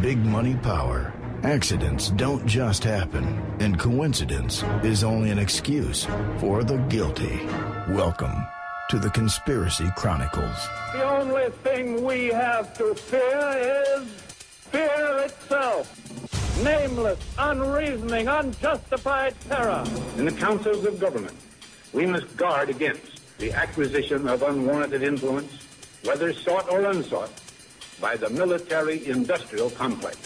big money power, accidents don't just happen, and coincidence is only an excuse for the guilty. Welcome to the Conspiracy Chronicles. The only thing we have to fear is fear itself. Nameless, unreasoning, unjustified terror. In the councils of government, we must guard against the acquisition of unwarranted influence, whether sought or unsought, by the military-industrial complex.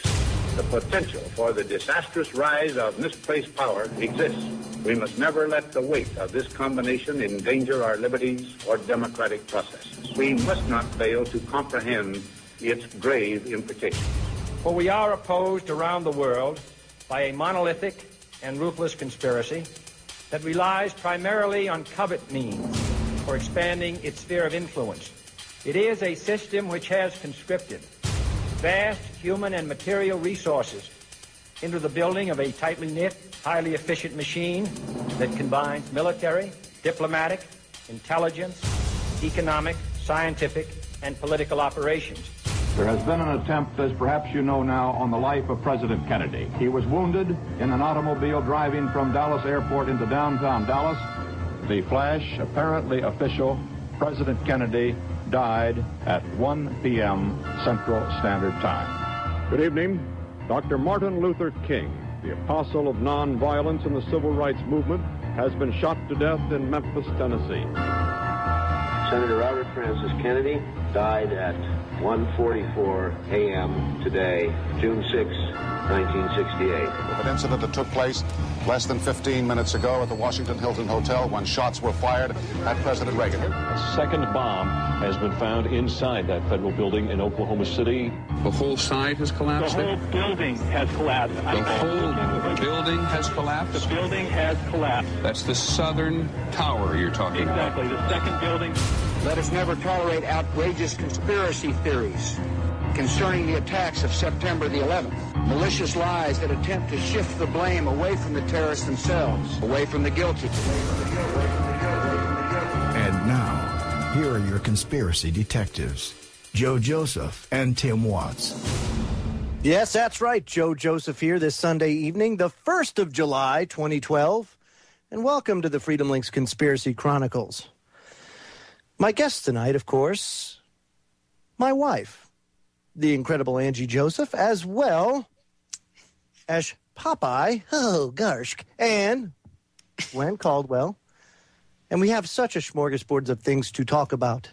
The potential for the disastrous rise of misplaced power exists. We must never let the weight of this combination endanger our liberties or democratic processes. We must not fail to comprehend its grave implications. For we are opposed around the world by a monolithic and ruthless conspiracy that relies primarily on covert means for expanding its sphere of influence. It is a system which has conscripted vast human and material resources into the building of a tightly knit, highly efficient machine that combines military, diplomatic, intelligence, economic, scientific, and political operations. There has been an attempt, as perhaps you know now, on the life of President Kennedy. He was wounded in an automobile driving from Dallas Airport into downtown Dallas. The flash, apparently official, President Kennedy died at 1 p.m. Central Standard Time. Good evening. Dr. Martin Luther King, the apostle of nonviolence in the civil rights movement, has been shot to death in Memphis, Tennessee. Senator Robert Francis Kennedy died at 1:44 a.m. today, June 6, 1968. An incident that took place less than 15 minutes ago at the Washington Hilton Hotel when shots were fired at President Reagan. A second bomb has been found inside that federal building in Oklahoma City. The whole side has collapsed? The whole building has collapsed. The whole building has collapsed? The building has collapsed. That's the southern tower you're talking about. Exactly, the second building. Let us never tolerate outrageous conspiracy theories concerning the attacks of September the 11th. Malicious lies that attempt to shift the blame away from the terrorists themselves, away from the guilty. And now, here are your conspiracy detectives, Joe Joseph and Tim Watts. Yes, that's right. Joe Joseph here this Sunday evening, the 1st of July, 2012. And welcome to the Freedom Links Conspiracy Chronicles. My guest tonight, of course, my wife, the incredible Angie Joseph, as well as Popeye, Garshk, and Gwen Caldwell. And we have such a smorgasbord of things to talk about.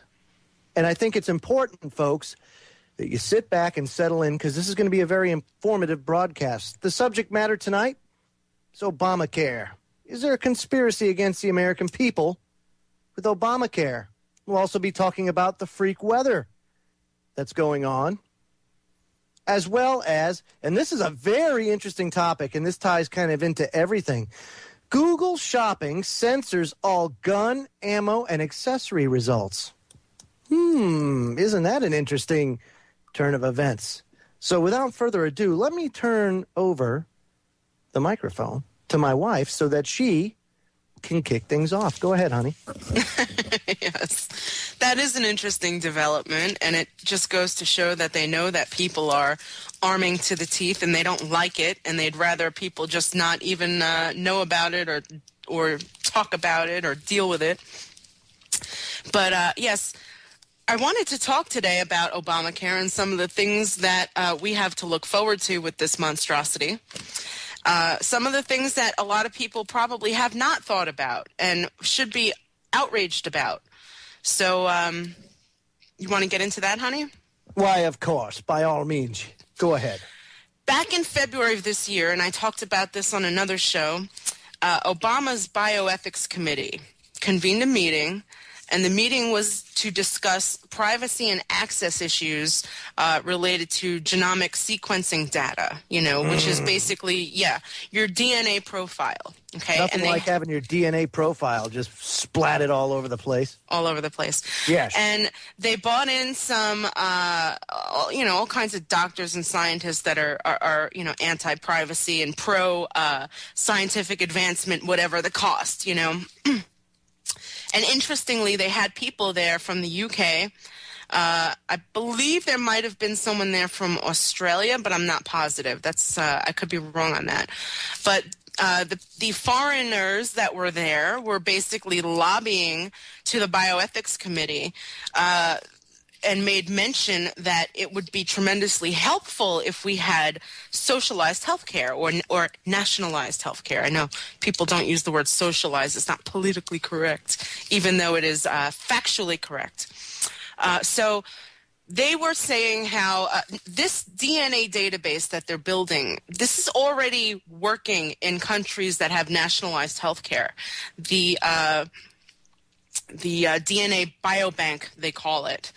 And I think it's important, folks, that you sit back and settle in, because this is going to be a very informative broadcast. The subject matter tonight is ObamaCare. Is there a conspiracy against the American people with ObamaCare? We'll also be talking about the freak weather that's going on, as well as, and this is a very interesting topic, and this ties kind of into everything, Google Shopping censors all gun, ammo, and accessory results. Isn't that an interesting turn of events? So without further ado, let me turn over the microphone to my wife so that she can kick things off. Go ahead, honey. Yes, that is an interesting development, and it just goes to show that they know that people are arming to the teeth, and they don't like it, and they'd rather people just not even know about it or talk about it or deal with it. But yes, I wanted to talk today about Obamacare and some of the things that we have to look forward to with this monstrosity. Some of the things that a lot of people probably have not thought about and should be outraged about. So you want to get into that, honey? Why, of course. By all means. Go ahead. Back in February of this year, and I talked about this on another show, Obama's Bioethics Committee convened a meeting, and the meeting was to discuss privacy and access issues related to genomic sequencing data, which is basically, your DNA profile. Okay. Nothing like having your DNA profile just splatted all over the place. All over the place. Yes. And they brought in some, all kinds of doctors and scientists that are anti-privacy and pro-scientific advancement, whatever the cost, And interestingly, they had people there from the UK, I believe there might have been someone there from Australia, but I'm not positive. That's I could be wrong on that. But the foreigners that were there were basically lobbying to the Bioethics Committee and made mention that it would be tremendously helpful if we had socialized healthcare or nationalized healthcare. I know people don't use the word socialized. It's not politically correct, even though it is factually correct. So they were saying how this DNA database that they're building, this is already working in countries that have nationalized healthcare. The DNA biobank, they call it.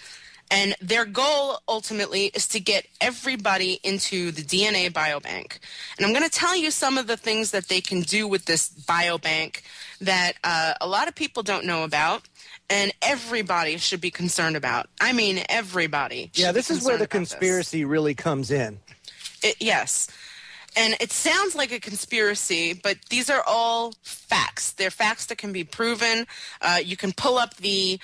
And their goal ultimately is to get everybody into the DNA biobank. And I'm going to tell you some of the things that they can do with this biobank that a lot of people don't know about. And everybody should be concerned about. I mean, everybody. Yeah, this is where the conspiracy really comes in. Yes. And it sounds like a conspiracy, but these are all facts. They're facts that can be proven. You can pull up the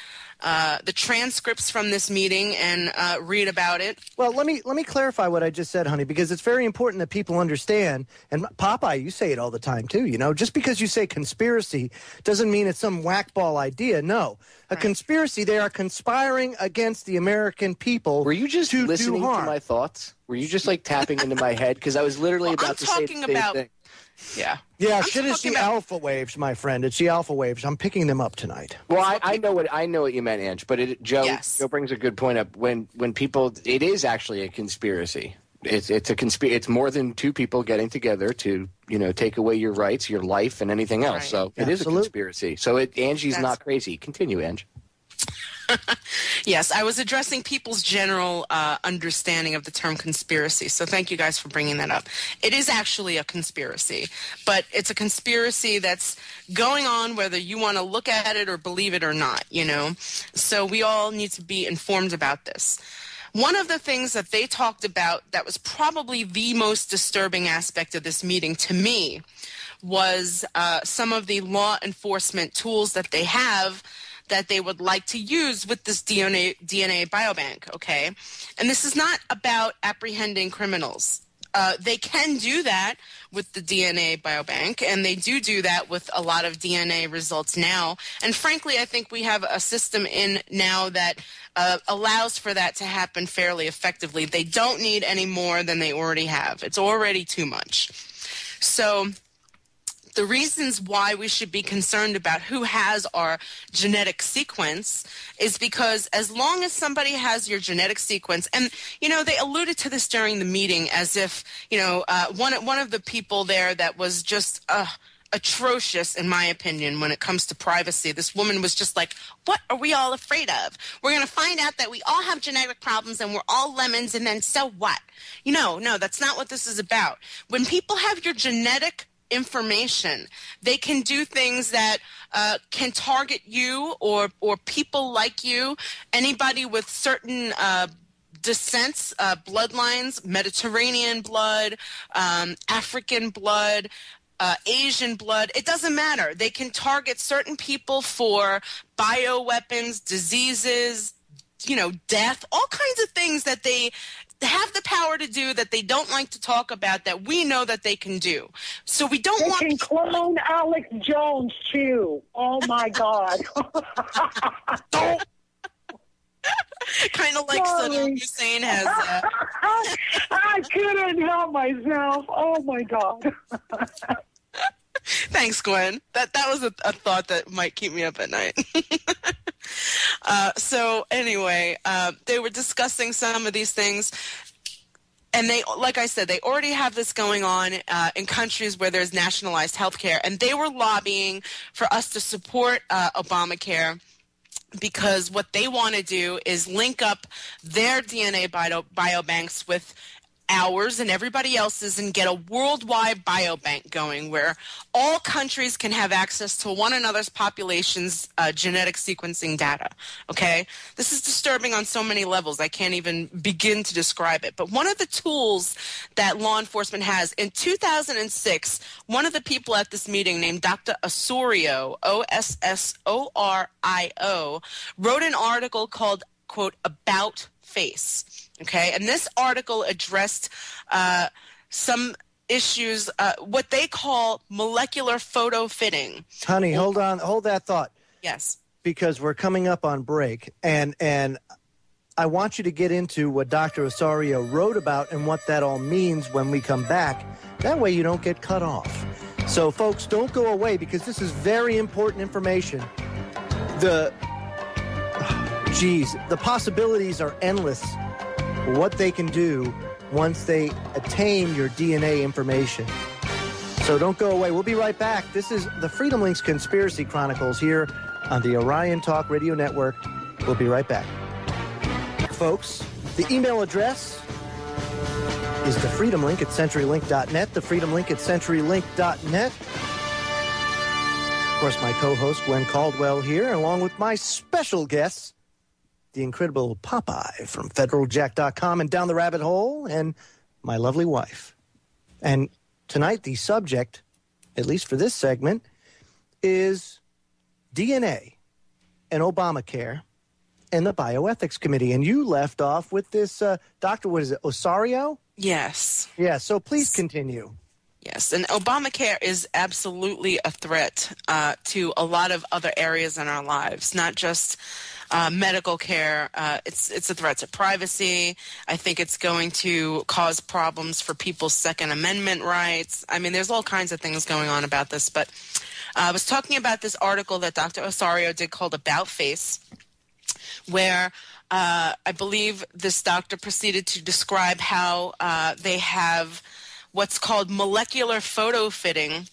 transcripts from this meeting and read about it. Well, let me clarify what I just said, honey, because it's very important that people understand. And Popeye, you say it all the time too. You know, just because you say conspiracy doesn't mean it's some whackball idea. No, a conspiracy. They are conspiring against the American people. Were you just listening to my thoughts? Were you just like tapping into my head? Because I was literally about to say the same thing. Yeah. Yeah, shit is the alpha waves, my friend. It's the alpha waves. I'm picking them up tonight. Well, I know what you meant, Ange, but Joe brings a good point up. When people, it is actually a conspiracy. It's a It's more than two people getting together to, take away your rights, your life, and anything else. Right. So it is a conspiracy. So Angie's not crazy. Continue, Ange. Yes, I was addressing people's general understanding of the term conspiracy. So thank you guys for bringing that up. It is actually a conspiracy, but it's a conspiracy that's going on whether you want to look at it or believe it or not, So we all need to be informed about this. One of the things that they talked about that was probably the most disturbing aspect of this meeting to me was some of the law enforcement tools that they have that they would like to use with this DNA biobank, okay? And this is not about apprehending criminals. They can do that with the DNA biobank, and they do that with a lot of DNA results now. And frankly, I think we have a system in now that allows for that to happen fairly effectively. They don't need any more than they already have. It's already too much. So the reasons why we should be concerned about who has our genetic sequence is because as long as somebody has your genetic sequence, and, they alluded to this during the meeting as if, one of the people there that was just atrocious, in my opinion, when it comes to privacy. This woman was just like, what are we all afraid of? We're going to find out that we all have genetic problems and we're all lemons, and then so what? No, that's not what this is about. When people have your genetic information, they can do things that can target you or people like you, anybody with certain descents, bloodlines, Mediterranean blood, African blood, Asian blood. It doesn't matter. They can target certain people for bioweapons, diseases, death, all kinds of things that they have the power to do that they don't like to talk about that we know that they can do. So we don't want... They can clone Alex Jones, too. Oh, my God. Kind of like Saddam Hussein has... I couldn't help myself. Oh, my God. Thanks, Gwen. That was a thought that might keep me up at night. So anyway, they were discussing some of these things, and they, like I said, they already have this going on in countries where there's nationalized health care, and they were lobbying for us to support Obamacare because what they want to do is link up their DNA biobanks with ours and everybody else's and get a worldwide biobank going where all countries can have access to one another's population's genetic sequencing data, okay? This is disturbing on so many levels. I can't even begin to describe it. But one of the tools that law enforcement has, in 2006, one of the people at this meeting named Dr. Osorio, Ossorio, wrote an article called quote, about face. Okay, and this article addressed some issues, what they call molecular photo fitting. Honey, hold that thought. Yes. Because we're coming up on break, and I want you to get into what Dr. Osorio wrote about and what that all means when we come back. That way you don't get cut off. So, folks, don't go away because this is very important information. The possibilities are endless. What they can do once they attain your DNA information. So don't go away. We'll be right back. This is the Freedom Links Conspiracy Chronicles here on the Orion Talk Radio Network. We'll be right back. Folks, the email address is thefreedomlink@centurylink.net, thefreedomlink@centurylink.net. Of course, my co-host, Glenn Caldwell here, along with my special guests, the incredible Popeye from federaljack.com and Down the Rabbit Hole, and my lovely wife. And tonight, the subject, at least for this segment, is DNA and Obamacare and the Bioethics Committee. And you left off with this Dr. What is it, Osorio? Yes. Yeah, so please continue. Yes, and Obamacare is absolutely a threat to a lot of other areas in our lives, not just medical care. It's a threat to privacy. I think it's going to cause problems for people's Second Amendment rights. I mean, there's all kinds of things going on about this, but I was talking about this article that Dr. Osorio did called About Face, where I believe this doctor proceeded to describe how they have what's called molecular photo fitting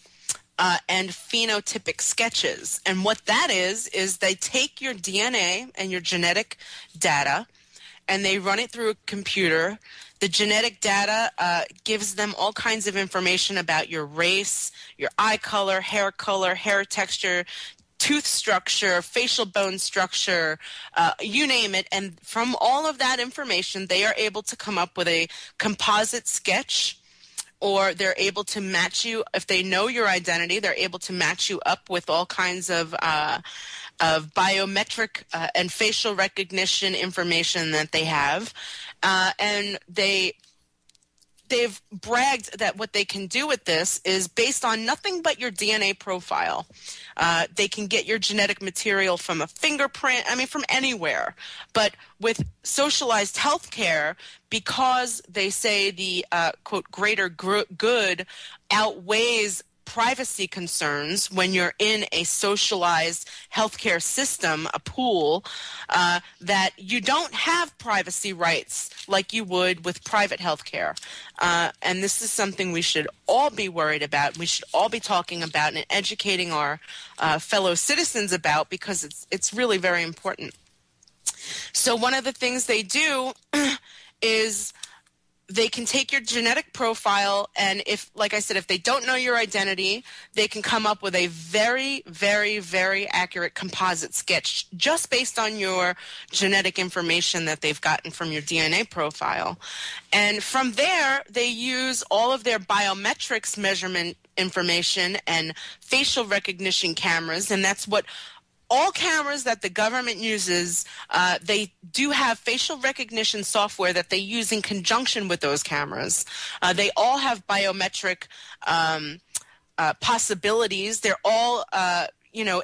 and phenotypic sketches. And what that is they take your DNA and your genetic data and they run it through a computer. The genetic data gives them all kinds of information about your race, your eye color, hair texture, tooth structure, facial bone structure, you name it. And from all of that information, they are able to come up with a composite sketch, or they're able to match you. If they know your identity, they're able to match you up with all kinds of biometric and facial recognition information that they have. And they've bragged that what they can do with this is based on nothing but your DNA profile. They can get your genetic material from a fingerprint, from anywhere. But with socialized health care, because they say the, quote, greater good outweighs privacy concerns when you're in a socialized healthcare system, a pool, that you don't have privacy rights like you would with private healthcare. And this is something we should all be worried about. We should all be talking about and educating our fellow citizens about, because it's really very important. So one of the things they do is they can take your genetic profile, and if, like I said, if they don't know your identity, they can come up with a very, very, very accurate composite sketch just based on your genetic information that they've gotten from your DNA profile. And from there, they use all of their biometrics measurement information and facial recognition cameras, and that's what all cameras that the government uses, they do have facial recognition software that they use in conjunction with those cameras. They all have biometric possibilities. They're all,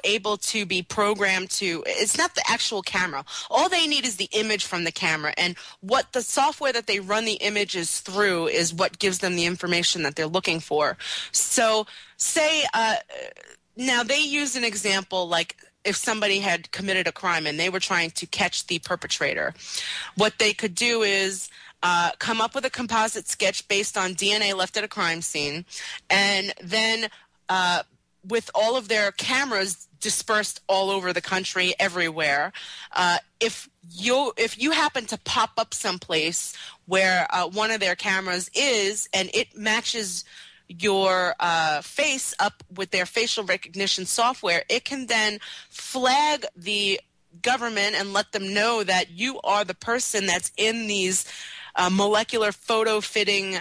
able to be programmed to. It's not the actual camera. All they need is the image from the camera, and what the software that they run the images through is what gives them the information that they're looking for. So, say now they use an example like, if somebody had committed a crime and they were trying to catch the perpetrator, what they could do is come up with a composite sketch based on DNA left at a crime scene, and then with all of their cameras dispersed all over the country, everywhere, if you happen to pop up someplace where one of their cameras is and it matches your face up with their facial recognition software, it can then flag the government and let them know that you are the person that's in these molecular photo fitting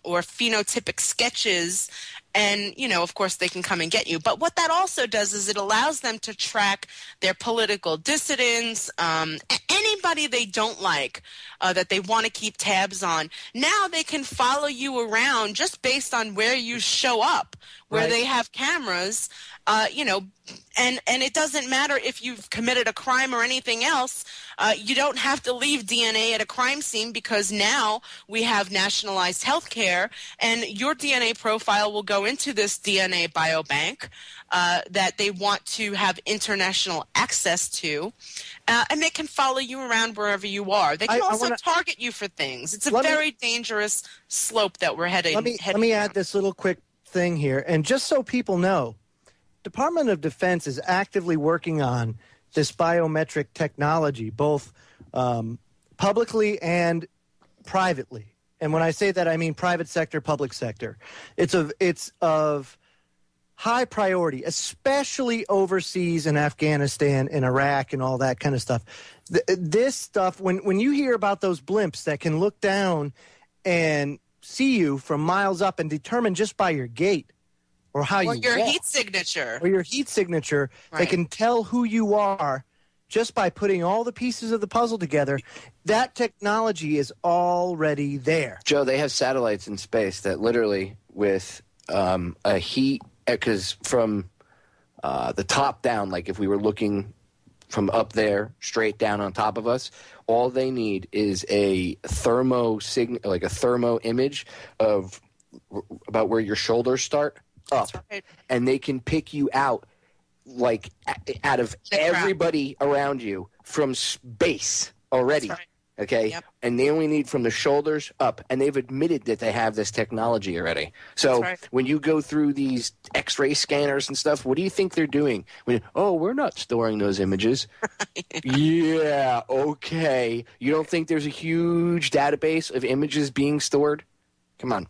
or phenotypic sketches. And, of course, they can come and get you. But what that also does is it allows them to track their political dissidents, any everybody they don't like, that they want to keep tabs on, now they can follow you around just based on where you show up, where they have cameras, and it doesn't matter if you've committed a crime or anything else. You don't have to leave DNA at a crime scene, because now we have nationalized health care, and your DNA profile will go into this DNA biobank that they want to have international access to, and they can follow you around wherever you are. They can also target you for things. It's a very dangerous slope that we're heading. Let me add this little quick thing here, and just so people know, Department of Defense is actively working on this biometric technology, both publicly and privately. And when I say that, I mean private sector, public sector. It's of high priority, especially overseas in Afghanistan and Iraq and all that kind of stuff. This stuff, when you hear about those blimps that can look down and see you from miles up and determine just by your gait or how you walk, heat signature. Or your heat signature, they can tell who you are just by putting all the pieces of the puzzle together. That technology is already there. Joe, they have satellites in space that literally with a heat, because from the top down, like if we were looking from up there straight down on top of us, all they need is a thermo image of about where your shoulders start up, and they can pick you out like out of everybody around you from space already. Okay, and they only need from the shoulders up, and they've admitted that they have this technology already. So when you go through these X-ray scanners and stuff, what do you think they're doing? We're not storing those images. Yeah, okay. You don't think there's a huge database of images being stored? Come on.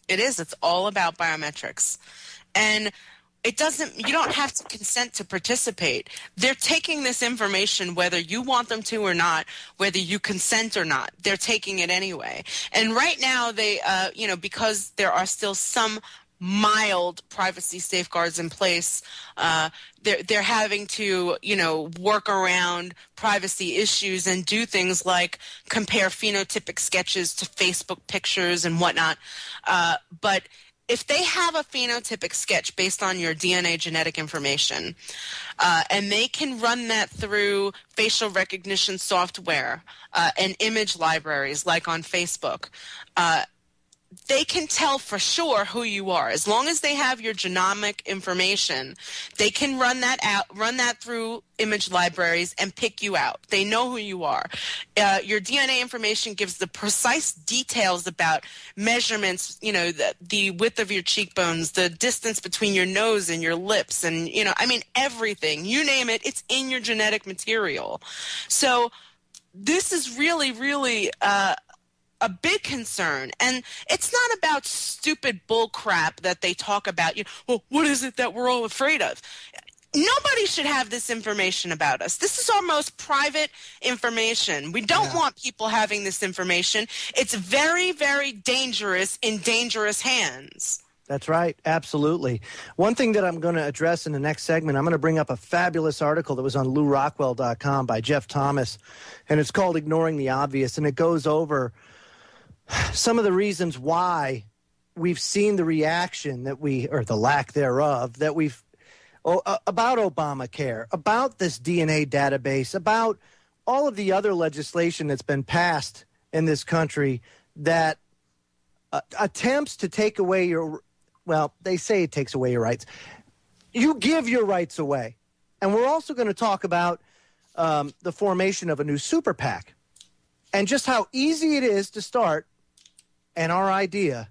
It is. It's all about biometrics, and you don't have to consent to participate. They're taking this information whether you want them to or not, whether you consent or not. They're taking it anyway. And right now, they, because there are still some mild privacy safeguards in place, they're having to, work around privacy issues and do things like compare phenotypic sketches to Facebook pictures and whatnot. But if they have a phenotypic sketch based on your DNA genetic information, and they can run that through facial recognition software and image libraries like on Facebook, they can tell for sure who you are. As long as they have your genomic information, they can run that through image libraries and pick you out. They know who you are. Your DNA information gives the precise details about measurements, the width of your cheekbones, the distance between your nose and your lips, and, everything. You name it, it's in your genetic material. So this is really, really a big concern, and it's not about stupid bull crap that they talk about. What is it that we're all afraid of? Nobody should have this information about us. This is our most private information. We don't want people having this information. It's very, very dangerous in dangerous hands. That's right. Absolutely. One thing that I'm going to address in the next segment, I'm going to bring up a fabulous article that was on LouRockwell.com by Jeff Thomas, and it's called Ignoring the Obvious, and it goes over some of the reasons why we've seen the reaction or the lack thereof, that we've about Obamacare, about this DNA database, about all of the other legislation that's been passed in this country that attempts to take away they say it takes away your rights. You give your rights away. And we're also going to talk about the formation of a new SuperPAC and just how easy it is to start, and our idea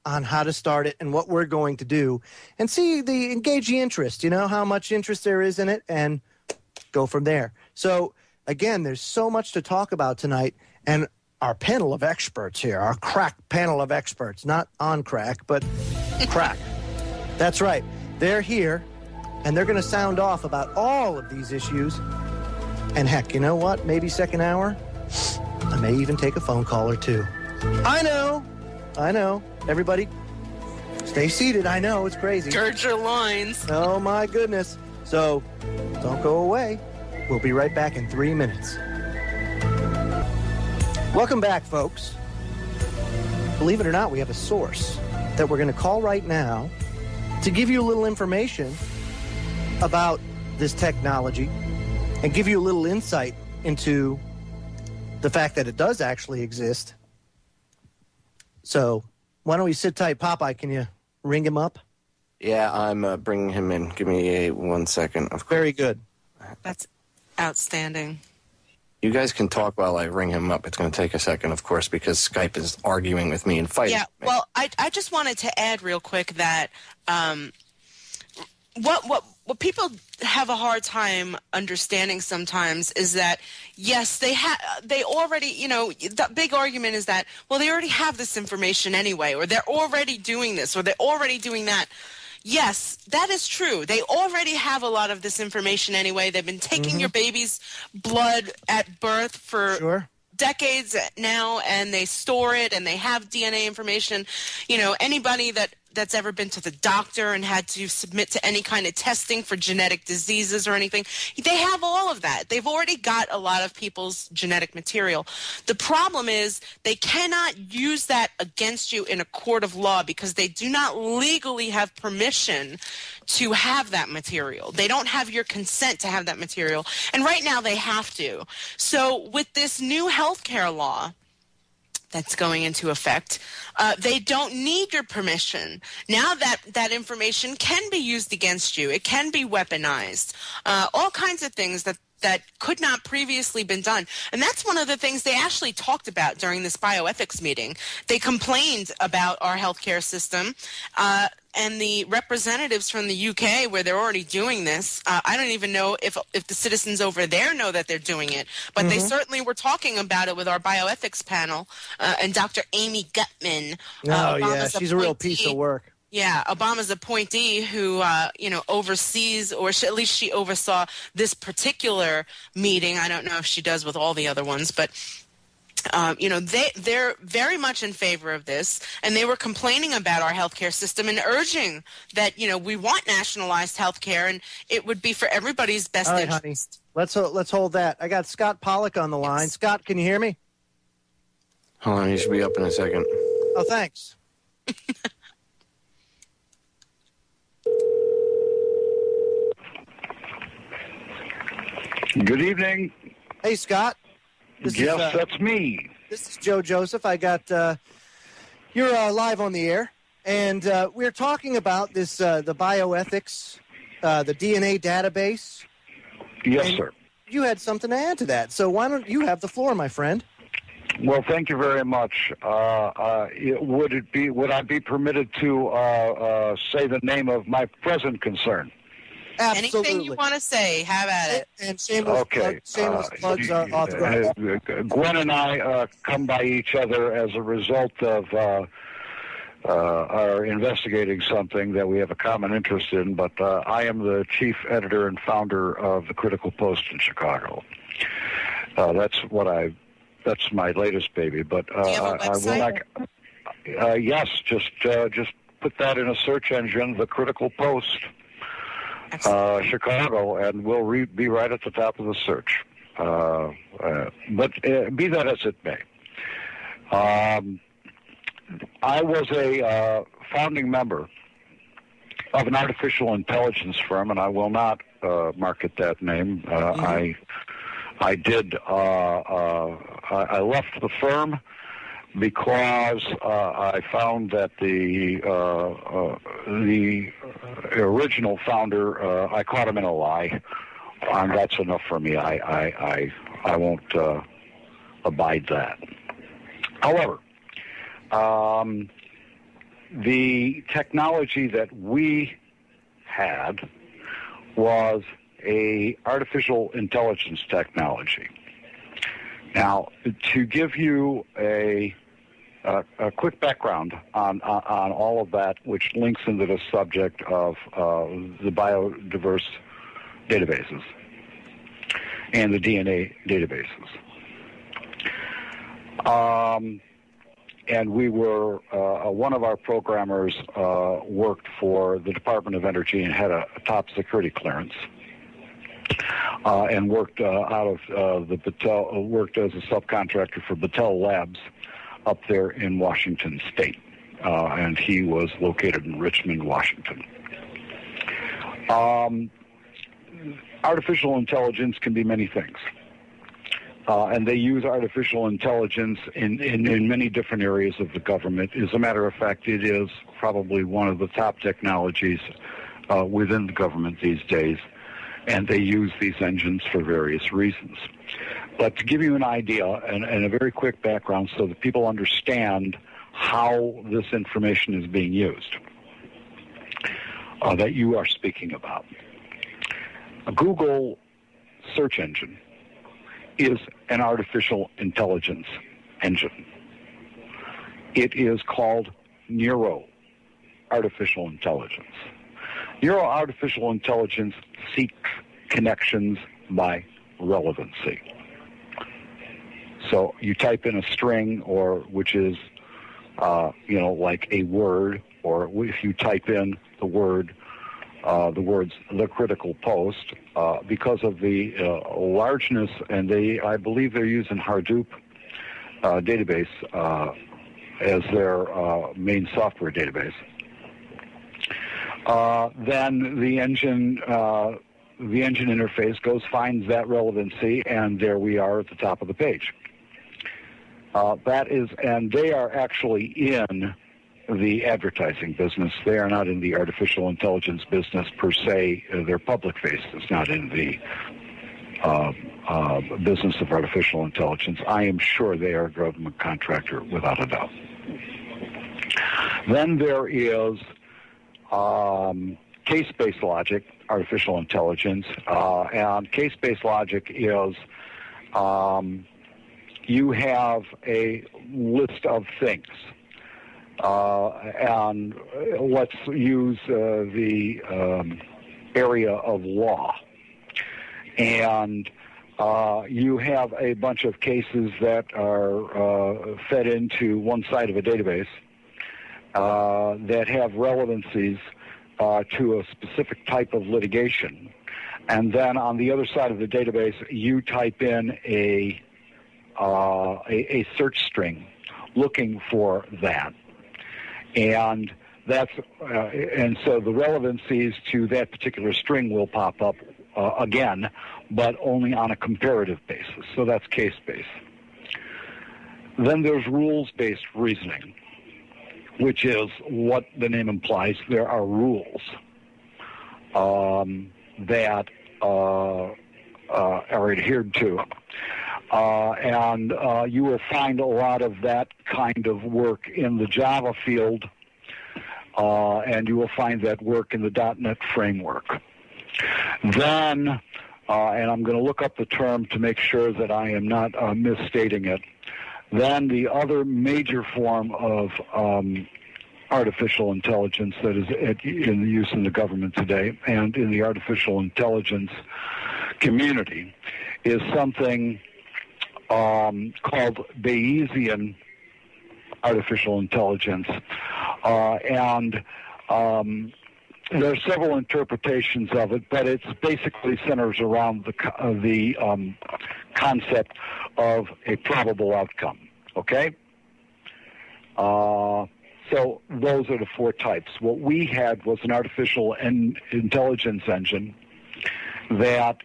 on how to start it and what we're going to do, and engage the interest, how much interest there is in it, and go from there. So, again, there's so much to talk about tonight, and our panel of experts here, our crack panel of experts, not on crack, but crack. That's right. They're here, and they're going to sound off about all of these issues. And heck, you know what? Maybe second hour, I may even take a phone call or two. I know. Everybody, stay seated. I know, it's crazy. Gird your loins. Oh, my goodness. So, don't go away. We'll be right back in 3 minutes. Welcome back, folks. Believe it or not, we have a source that we're going to call right now to give you a little information about this technology and give you a little insight into the fact that it does actually exist. So why don't we sit tight? Popeye, can you ring him up? Yeah, I'm bringing him in. Give me 1 second. Of course. Very good. That's outstanding. You guys can talk while I ring him up. It's going to take a second, of course, because Skype is arguing with me and fighting. Yeah, well, I just wanted to add real quick that what people have a hard time understanding sometimes is that, yes, they already, the big argument is that, well, they already have this information anyway, or they're already doing this, or they're already doing that. Yes, that is true. They already have a lot of this information anyway. They've been taking your baby's blood at birth for decades now, and they store it, and they have DNA information. Anybody that's ever been to the doctor and had to submit to any kind of testing for genetic diseases or anything, they have all of that. They've already got a lot of people's genetic material. The problem is they cannot use that against you in a court of law because they do not legally have permission to have that material. They don't have your consent to have that material. And right now they have to. So with this new healthcare law that's going into effect, they don't need your permission. Now that information can be used against you. It can be weaponized. All kinds of things that could not previously been done. And that's one of the things they actually talked about during this bioethics meeting. They complained about our healthcare system, and the representatives from the UK, where they're already doing this, I don't even know if the citizens over there know that they're doing it, but they certainly were talking about it with our bioethics panel, and Dr. Amy Gutman. She's a real piece of work. Yeah, Obama's appointee who, oversees, or at least she oversaw this particular meeting. I don't know if she does with all the other ones, but they're very much in favor of this, and they were complaining about our healthcare system and urging that, we want nationalized healthcare, and it would be for everybody's best interest. All right, honey. Let's hold that. I got Scott Pollock on the line. Yes. Scott, can you hear me? Hold on, he should be up in a second. Oh, thanks. Good evening. Hey, Scott. Yes, that's me. This is Joe Joseph. I got you're live on the air, and we're talking about this the bioethics, the DNA database. Yes, sir. You had something to add to that, so why don't you have the floor, my friend? Well, thank you very much. Would I be permitted to say the name of my present concern? Absolutely. Anything you want to say, have at it. And shameless plugs are authorized. Gwen and I come by each other as a result of our investigating something that we have a common interest in, but I am the chief editor and founder of the Critical Post in Chicago. That's my latest baby. But do you have a website? Yes, just put that in a search engine, the Critical Post. Chicago, and we'll be right at the top of the search. But be that as it may, I was a founding member of an artificial intelligence firm, and I will not market that name. I left the firm because I found that the original founder, I caught him in a lie, and that's enough for me. I won't abide that. However, the technology that we had was a artificial intelligence technology. Now, to give you a quick background on all of that, which links into the subject of the biodiverse databases and the DNA databases. And we were, one of our programmers worked for the Department of Energy and had a top security clearance. and worked out of the Battelle, worked as a subcontractor for Battelle Labs up there in Washington State, and he was located in Richmond, Washington. Artificial intelligence can be many things. And they use artificial intelligence in many different areas of the government. As a matter of fact, it is probably one of the top technologies within the government these days, and they use these engines for various reasons. But to give you an idea and a very quick background so that people understand how this information is being used that you are speaking about. A Google search engine is an artificial intelligence engine. It is called Neuro Artificial Intelligence. Neuro Artificial Intelligence seeks connections by relevancy. So you type in a string, or which is, like a word, or if you type in the words "the critical post," because of the largeness, and I believe they're using Hadoop database as their main software database. Then the engine interface finds that relevancy, and there we are at the top of the page. And they are actually in the advertising business. They are not in the artificial intelligence business per se. Their public face is not in the business of artificial intelligence. I am sure they are a government contractor without a doubt. Then there is case-based logic, artificial intelligence, and case-based logic is you have a list of things. And let's use the area of law. And you have a bunch of cases that are fed into one side of a database that have relevancies to a specific type of litigation. And then on the other side of the database, you type in a search string looking for that. And so the relevancies to that particular string will pop up again, but only on a comparative basis. So that's case-based. Then there's rules-based reasoning, which is what the name implies. There are rules that are adhered to. And you will find a lot of that kind of work in the Java field, and you will find that work in the .NET framework. Then, and I'm going to look up the term to make sure that I am not misstating it, then the other major form of artificial intelligence that is in use in the government today and in the artificial intelligence community is something called Bayesian artificial intelligence, and there are several interpretations of it, but it basically centers around the concept of a probable outcome. Okay, so those are the four types. What we had was an artificial intelligence engine that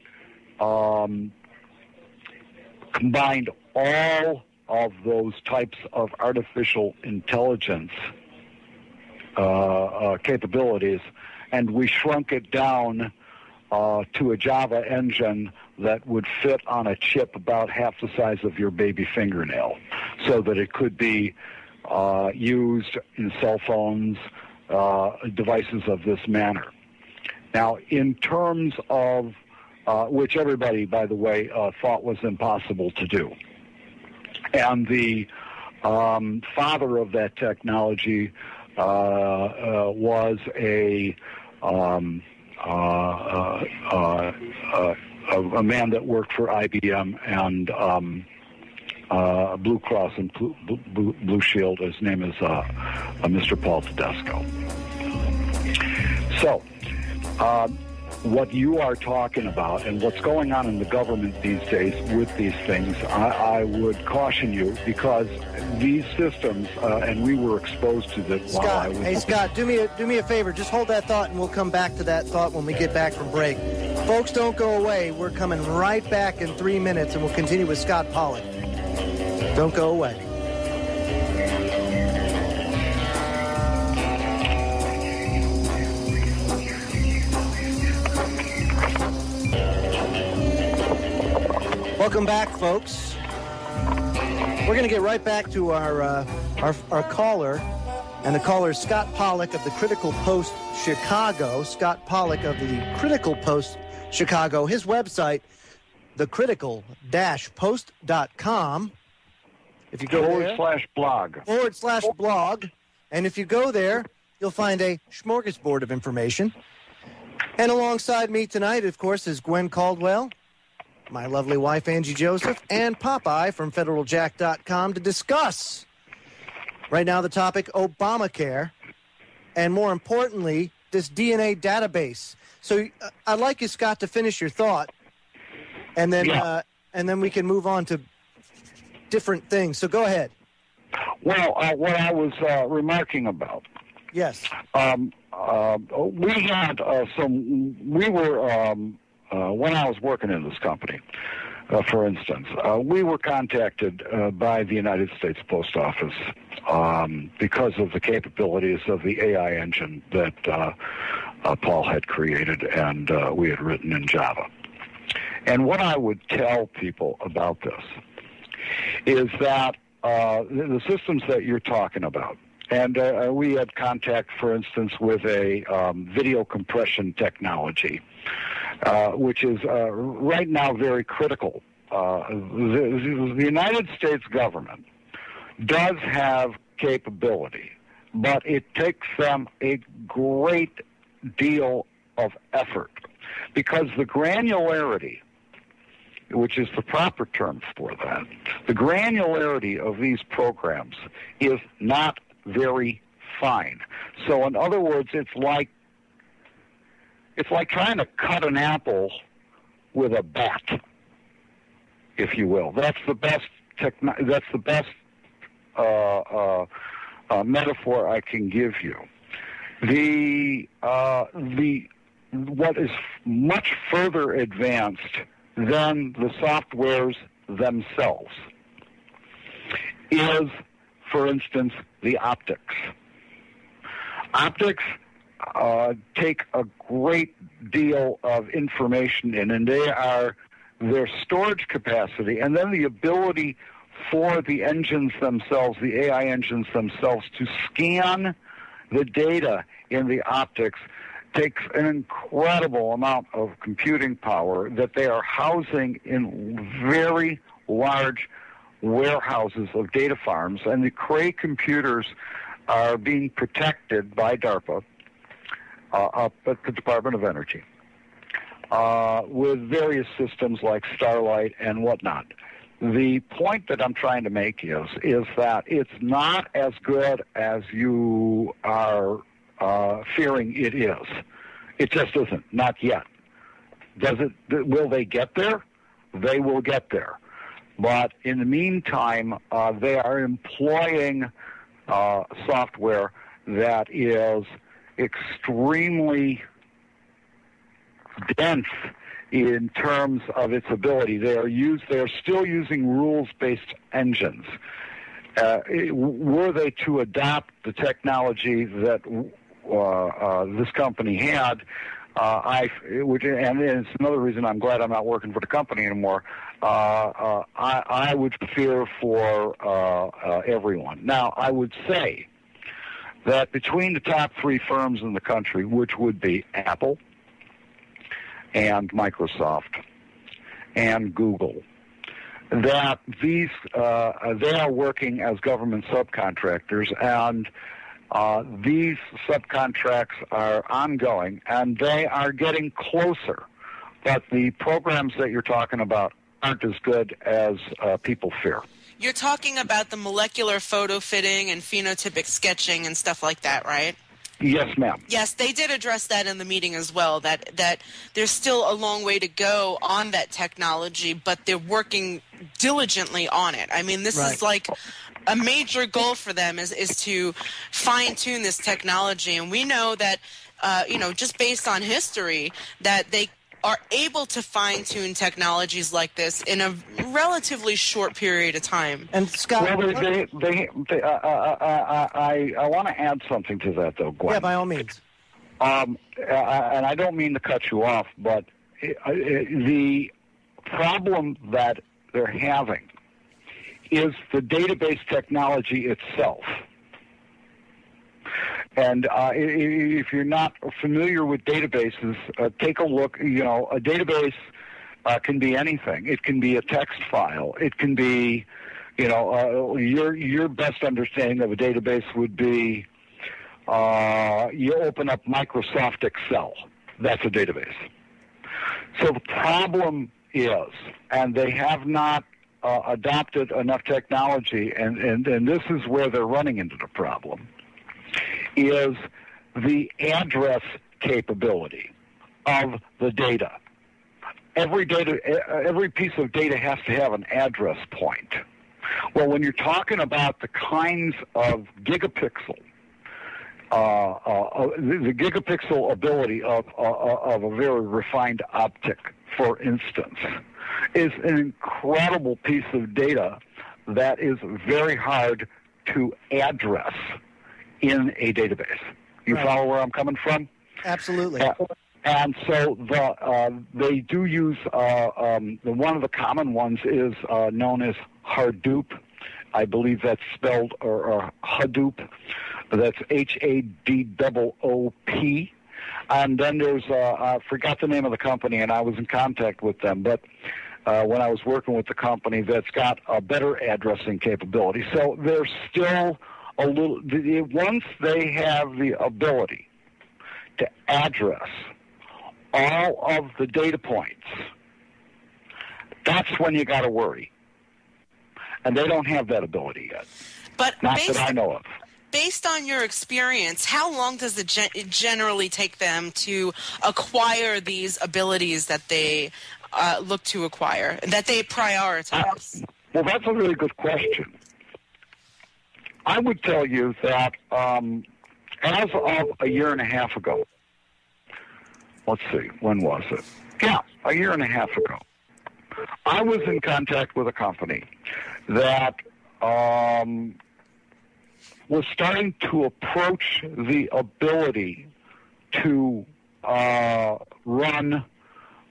combined all of those types of artificial intelligence capabilities, and we shrunk it down to a Java engine that would fit on a chip about half the size of your baby fingernail, so that it could be used in cell phones, devices of this manner. Now, in terms of which everybody, by the way, thought was impossible to do. And the father of that technology was a man that worked for IBM and Blue Cross and Blue Shield. His name is Mr. Paul Tedesco. So what you are talking about and what's going on in the government these days with these things, I would caution you, because these systems, and we were exposed to this. Scott, Scott, do me a favor. Just hold that thought, and we'll come back to that thought when we get back from break. Folks, don't go away. We're coming right back in 3 minutes, and we'll continue with Scott Pollock. Don't go away. Welcome back, folks. We're going to get right back to our caller, and the caller is Scott Pollock of the Critical Post Chicago. Scott Pollock of the Critical Post Chicago. His website, thecritical-post.com. If you go there, /blog. And if you go there, you'll find a smorgasbord of information. And alongside me tonight, of course, is Gwen Caldwell, my lovely wife, Angie Joseph, and Popeye from FederalJack.com to discuss, right now, the topic Obamacare, and more importantly, this DNA database. So I'd like you, Scott, to finish your thought, and then we can move on to different things. So go ahead. Well, what I was remarking about. Yes. We had we were... when I was working in this company, for instance, we were contacted by the United States Post Office because of the capabilities of the AI engine that Paul had created and we had written in Java. And what I would tell people about this is that the systems that you're talking about, and we had contact, for instance, with a video compression technology, which is right now very critical. The United States government does have capability, but it takes them a great deal of effort, because the granularity, which is the proper term for that, the granularity of these programs is not very fine. So in other words, it's like trying to cut an apple with a bat, if you will. That's the best metaphor I can give you. What is much further advanced than the softwares themselves is, for instance, the optics. Optics take a great deal of information in, and their storage capacity, and then the ability for the engines themselves, the AI engines themselves, to scan the data in the optics takes an incredible amount of computing power that they are housing in very large warehouses of data farms, and the Cray computers are being protected by DARPA up at the Department of Energy with various systems like Starlight and whatnot. The point that I'm trying to make is that it's not as good as you are fearing it is. It just isn't, not yet. Will they get there? They will get there. But in the meantime, they are employing software that is extremely dense in terms of its ability. They are still using rules-based engines. Were they to adopt the technology that this company had, and it's another reason I'm glad I'm not working for the company anymore, I would fear for everyone. Now, I would say that between the top three firms in the country, which would be Apple and Microsoft and Google, that they are working as government subcontractors, and these subcontracts are ongoing, and they are getting closer. But the programs that you're talking about aren't as good as people fear. You're talking about the molecular photo fitting and phenotypic sketching and stuff like that, right? Yes, ma'am. Yes, they did address that in the meeting as well, that there's still a long way to go on that technology, but they're working diligently on it. I mean, this is like a major goal for them is to fine-tune this technology. And we know that, just based on history, that they are able to fine-tune technologies like this in a relatively short period of time. And Scott, I want to add something to that, though, Gwen. Yeah, by all means. And I don't mean to cut you off, but the problem that they're having is the database technology itself. And if you're not familiar with databases, take a look. A database can be anything. It can be a text file. It can be, your best understanding of a database would be you open up Microsoft Excel. That's a database. So the problem is, and they have not adopted enough technology, and this is where they're running into the problem, is the address capability of the data. Every piece of data has to have an address point. Well, when you're talking about the kinds of gigapixel, the gigapixel ability of a very refined optic, for instance, is an incredible piece of data that is very hard to address in a database. You follow where I'm coming from? Absolutely. And so they do use one of the common ones is known as Hadoop. I believe that's spelled or Hadoop. That's Hadoop. And then there's I forgot the name of the company, and I was in contact with them, but when I was working with the company that's got a better addressing capability. So there's still a little, once they have the ability to address all of the data points, that's when you got to worry. And they don't have that ability yet. But not that I know of. Based on your experience, how long does it generally take them to acquire these abilities that they look to acquire, that they prioritize? Well, that's a really good question. I would tell you that as of a year and a half ago, let's see, when was it? Yeah, a year and a half ago, I was in contact with a company that was starting to approach the ability to run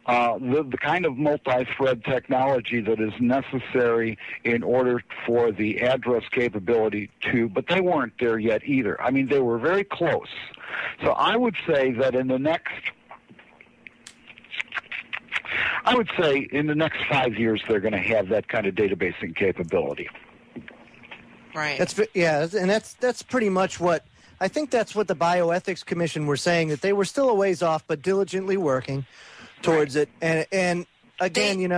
the kind of multi-thread technology that is necessary in order for the address capability to, but they weren't there yet either. I mean, they were very close. So I would say that in the next 5 years, they're going to have that kind of databasing capability. Right. And that's pretty much what I think. That's what the Bioethics Commission were saying, that they were still a ways off, but diligently working towards it. And again,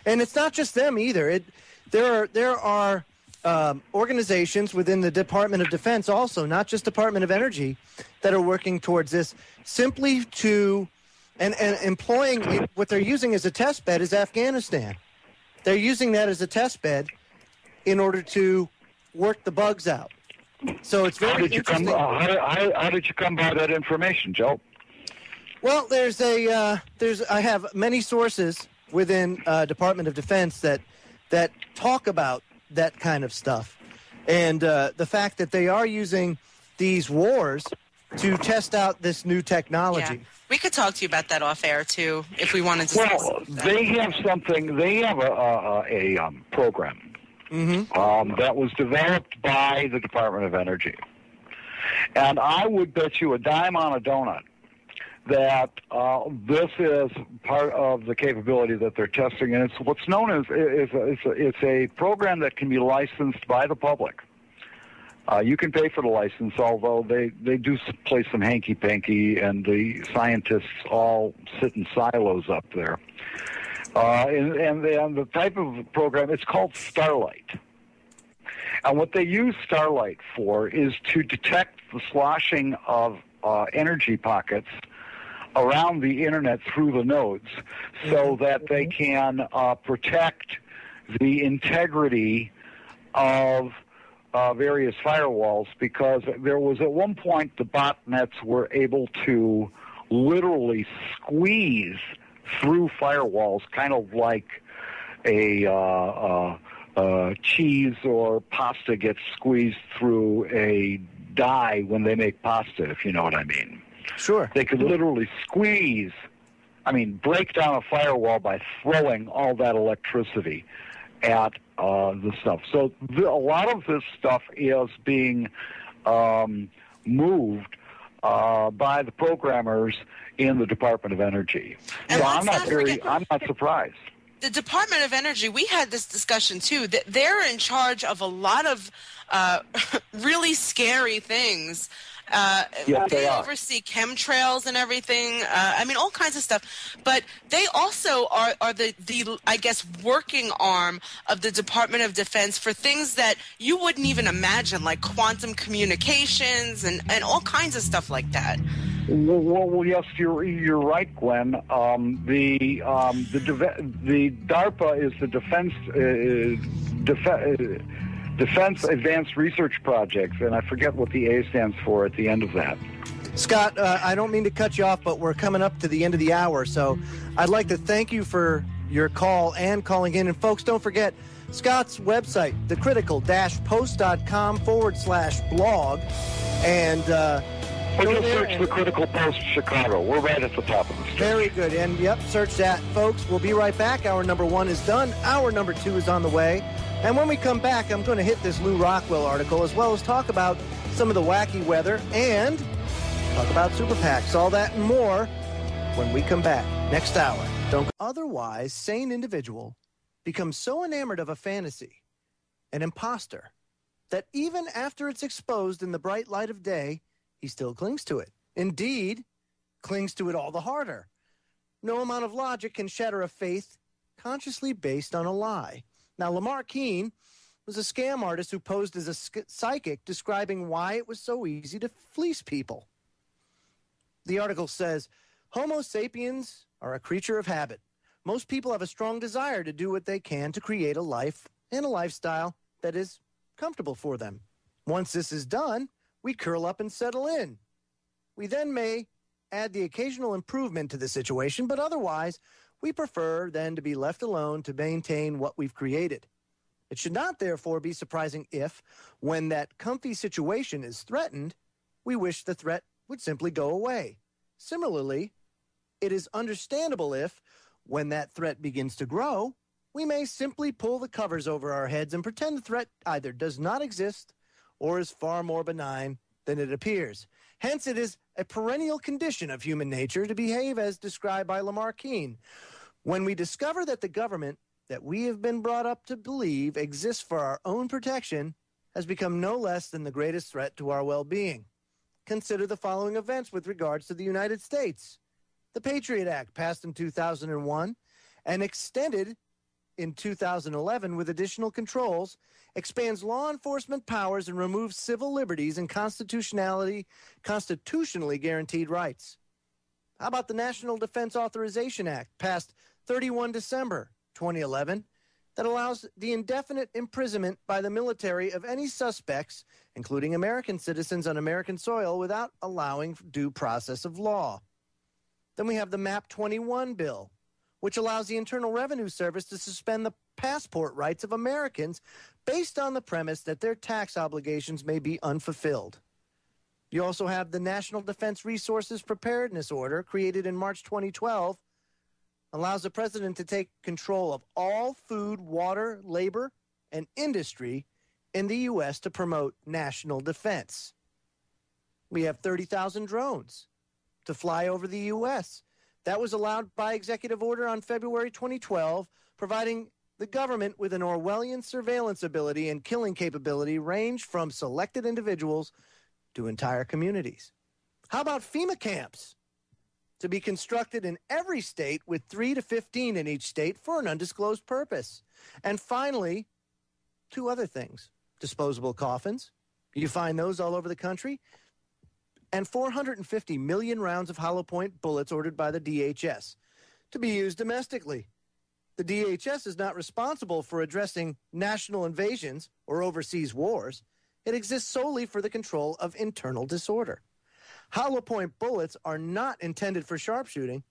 and it's not just them either. There are organizations within the Department of Defense, also not just Department of Energy, that are working towards this simply to and employing what they're using as a test bed is Afghanistan. They're using that as a test bed in order to work the bugs out. So it's very interesting. How did you come by that information, Joe? Well, I have many sources within Department of Defense that talk about that kind of stuff, and the fact that they are using these wars to test out this new technology. Yeah. We could talk to you about that off air too, if we wanted to. Well, they have something. They have a program that was developed by the Department of Energy, and I would bet you a dime on a donut that this is part of the capability that they're testing, and it's what's known as it's a program that can be licensed by the public. You can pay for the license, although they do play some hanky-panky, and the scientists all sit in silos up there. And the type of program, it's called Starlight. And what they use Starlight for is to detect the sloshing of energy pockets around the internet through the nodes so that they can protect the integrity of various firewalls, because there was at one point the botnets were able to literally squeeze through firewalls, kind of like a cheese or pasta gets squeezed through a die when they make pasta, if you know what I mean. Sure. They could literally break down a firewall by throwing all that electricity at the stuff. So a lot of this stuff is being moved by the programmers in the Department of Energy. And so I'm not surprised. The Department of Energy, we had this discussion too, that they're in charge of a lot of really scary things. Yes, they oversee chemtrails and everything. All kinds of stuff. But they also are the I guess, working arm of the Department of Defense for things that you wouldn't even imagine, like quantum communications and all kinds of stuff like that. Well, yes, you're right, Gwen. The DARPA is the Defense Advanced Research Projects, and I forget what the A stands for at the end of that. Scott, I don't mean to cut you off, but we're coming up to the end of the hour, so I'd like to thank you for your call and calling in. And folks, don't forget Scott's website, thecritical-post.com/blog, and or just search The Critical Post Chicago. We're right at the top of the stage. Very good. And, yep, search that. Folks, we'll be right back. Hour number 1 is done. Hour number 2 is on the way. And when we come back, I'm going to hit this Lou Rockwell article, as well as talk about some of the wacky weather and talk about SuperPACs. All that and more when we come back. Next hour. Don't. Otherwise sane individual becomes so enamored of a fantasy, an imposter, that even after it's exposed in the bright light of day, he still clings to it. Indeed, clings to it all the harder. No amount of logic can shatter a faith consciously based on a lie. Now, Lamar Keene was a scam artist who posed as a psychic describing why it was so easy to fleece people. The article says, Homo sapiens are a creature of habit. Most people have a strong desire to do what they can to create a life and a lifestyle that is comfortable for them. Once this is done, we curl up and settle in. We then may add the occasional improvement to the situation, but otherwise, we prefer then to be left alone to maintain what we've created. It should not, therefore, be surprising if, when that comfy situation is threatened, we wish the threat would simply go away. Similarly, it is understandable if, when that threat begins to grow, we may simply pull the covers over our heads and pretend the threat either does not exist or is far more benign than it appears. Hence, it is a perennial condition of human nature to behave as described by Lamar Keene. When we discover that the government that we have been brought up to believe exists for our own protection has become no less than the greatest threat to our well-being. Consider the following events with regards to the United States. The Patriot Act, passed in 2001 and extended in 2011 with additional controls, expands law enforcement powers and removes civil liberties and constitutionally guaranteed rights. How about the National Defense Authorization Act, passed 31 December 2011, that allows the indefinite imprisonment by the military of any suspects, including American citizens on American soil, without allowing due process of law. Then we have the MAP 21 bill, which allows the Internal Revenue Service to suspend the passport rights of Americans based on the premise that their tax obligations may be unfulfilled. You also have the National Defense Resources Preparedness Order, created in March 2012, allows the president to take control of all food, water, labor, and industry in the U.S. to promote national defense. We have 30,000 drones to fly over the U.S. That was allowed by executive order on February 2012, providing the government with an Orwellian surveillance ability and killing capability ranged from selected individuals to entire communities. How about FEMA camps? To be constructed in every state with 3 to 15 in each state for an undisclosed purpose. And finally, 2 other things. Disposable coffins. You find those all over the country. and 450 million rounds of hollow point bullets ordered by the DHS to be used domestically. The DHS is not responsible for addressing national invasions or overseas wars. It exists solely for the control of internal disorder. Hollow point bullets are not intended for sharpshooting.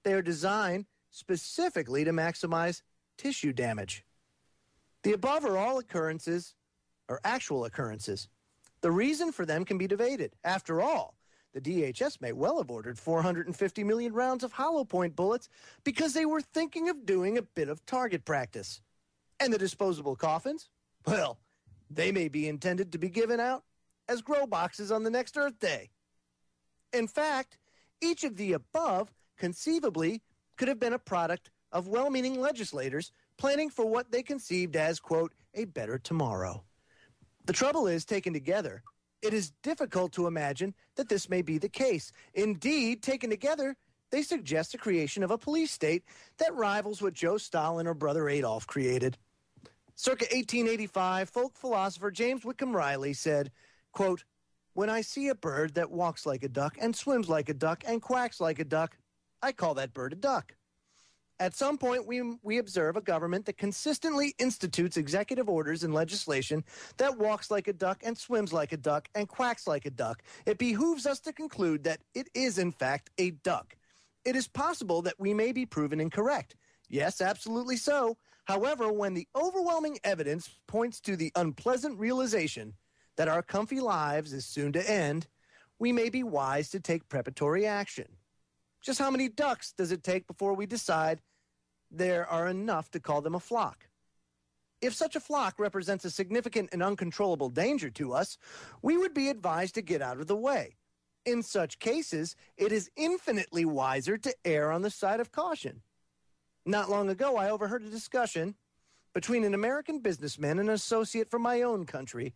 They are designed specifically to maximize tissue damage. The above are all occurrences, or actual occurrences. The reason for them can be debated. After all, the DHS may well have ordered 450 million rounds of hollow point bullets because they were thinking of doing a bit of target practice. And the disposable coffins? Well, they may be intended to be given out as grow boxes on the next Earth Day. In fact, each of the above conceivably could have been a product of well-meaning legislators planning for what they conceived as, quote, a better tomorrow. The trouble is, taken together, it is difficult to imagine that this may be the case. Indeed, taken together, they suggest the creation of a police state that rivals what Joe Stalin or Brother Adolf created. Circa 1885, folk philosopher James Whitcomb Riley said, quote, when I see a bird that walks like a duck and swims like a duck and quacks like a duck, I call that bird a duck. At some point, we observe a government that consistently institutes executive orders and legislation that walks like a duck and swims like a duck and quacks like a duck. It behooves us to conclude that it is, in fact, a duck. It is possible that we may be proven incorrect. Yes, absolutely so. However, when the overwhelming evidence points to the unpleasant realization that our comfy lives is soon to end, we may be wise to take preparatory action. Just how many ducks does it take before we decide there are enough to call them a flock? If such a flock represents a significant and uncontrollable danger to us, we would be advised to get out of the way. In such cases, it is infinitely wiser to err on the side of caution. Not long ago, I overheard a discussion between an American businessman and an associate from my own country.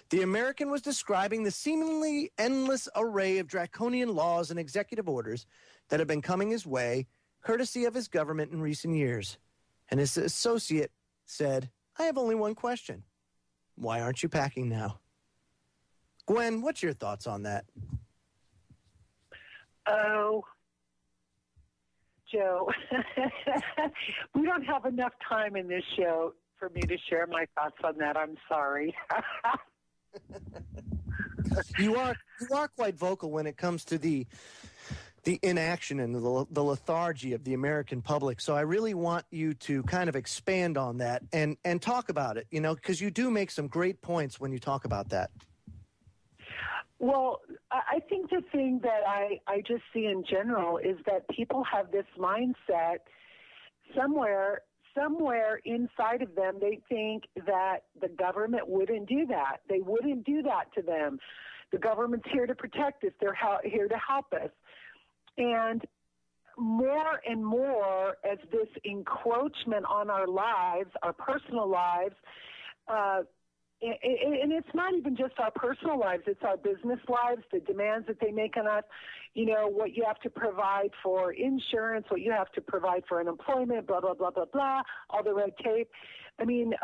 The American was describing the seemingly endless array of draconian laws and executive orders that have been coming his way, courtesy of his government in recent years. And his associate said, I have only one question. Why aren't you packing now? Gwen, what's your thoughts on that? Oh, Joe, we don't have enough time in this show for me to share my thoughts on that. I'm sorry. You are quite vocal when it comes to the inaction and the lethargy of the American public. So I really want you to kind of expand on that and talk about it, because you do make some great points when you talk about that. Well, I think the thing that I just see in general is that people have this mindset somewhere inside of them. They think that the government wouldn't do that. They wouldn't do that to them. The government's here to protect us. They're here to help us. And more and more, as this encroachment on our lives, our personal lives, and it's not even just our personal lives, it's our business lives, the demands that they make on us, what you have to provide for insurance, what you have to provide for unemployment, blah, blah, blah, blah, blah, all the red tape. I mean,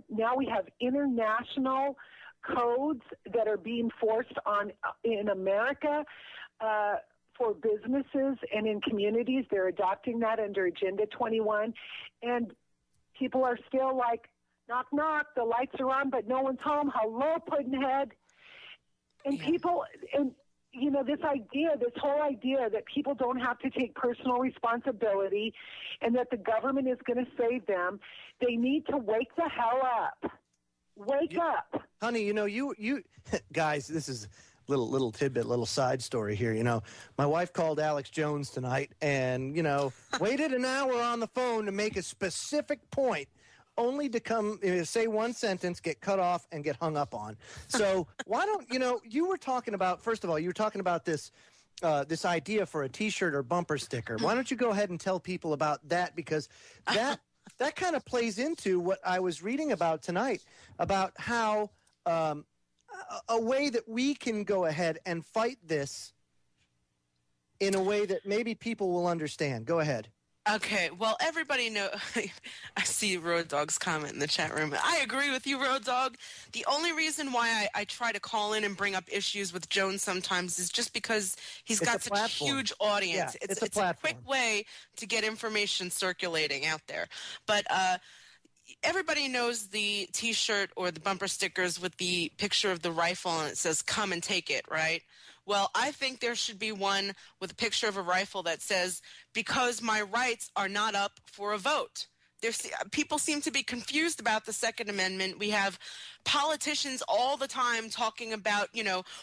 now we have international codes that are being forced on in America for businesses and in communities. They're adopting that under Agenda 21, and people are still like, knock, knock, the lights are on, but no one's home. Hello, Puddinhead. And people, and this whole idea that people don't have to take personal responsibility and that the government is going to save them, they need to wake the hell up. Wake up. Honey, you guys, this is little tidbit, little side story here. My wife called Alex Jones tonight and, waited an hour on the phone to make a specific point, only to come say one sentence, get cut off, and get hung up on. So why don't, you were talking about, first of all, you were talking about this idea for a T-shirt or bumper sticker. Why don't you go ahead and tell people about that? Because that kind of plays into what I was reading about tonight, about how a way that we can go ahead and fight this in a way that maybe people will understand. Go ahead. Okay, well, everybody know. I see Road Dog's comment in the chat room. I agree with you, Road Dog. The only reason why I try to call in and bring up issues with Jones sometimes is just because he's got such a huge audience. Yeah, it's a quick way to get information circulating out there. But everybody knows the T-shirt or the bumper stickers with the picture of the rifle and it says, "Come and take it," right? Well, I think there should be one with a picture of a rifle that says, "Because my rights are not up for a vote." People seem to be confused about the Second Amendment. We have politicians all the time talking about,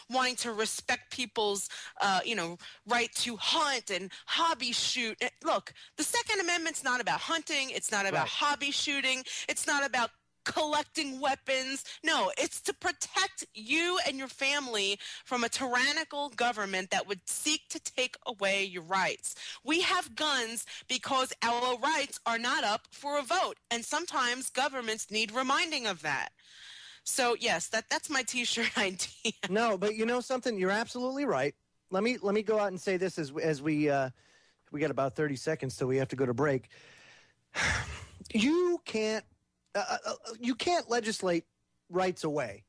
wanting to respect people's, right to hunt and hobby shoot. Look, the Second Amendment's not about hunting. It's not about hobby shooting. It's not about collecting weapons. No, it's to protect you and your family from a tyrannical government that would seek to take away your rights. We have guns because our rights are not up for a vote, and sometimes governments need reminding of that. So yes, that's my T-shirt idea. No, but you know something? You're absolutely right. Let me go out and say this as we got about 30 seconds till we have to go to break. You can't legislate rights away.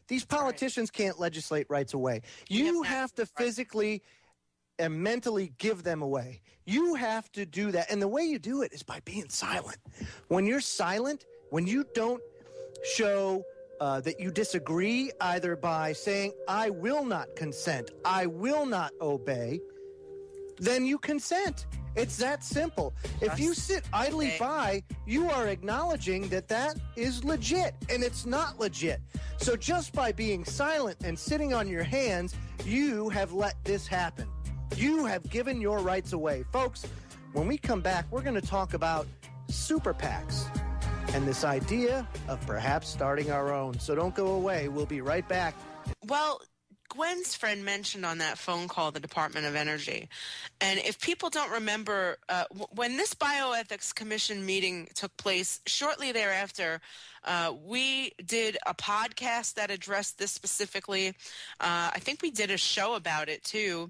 These politicians can't legislate rights away. You have to physically and mentally give them away. You have to do that. And the way you do it is by being silent. When you're silent, when you don't show that you disagree, either by saying, "I will not consent, I will not obey," then you consent. It's that simple. If you sit idly by, you are acknowledging that is legit, and it's not legit. So just by being silent and sitting on your hands, you have let this happen. You have given your rights away. Folks, when we come back, we're going to talk about super PACs and this idea of perhaps starting our own. So don't go away. We'll be right back. Well, Gwen's friend mentioned on that phone call the Department of Energy. And if people don't remember, when this Bioethics Commission meeting took place, shortly thereafter, we did a podcast that addressed this specifically. I think we did a show about it, too.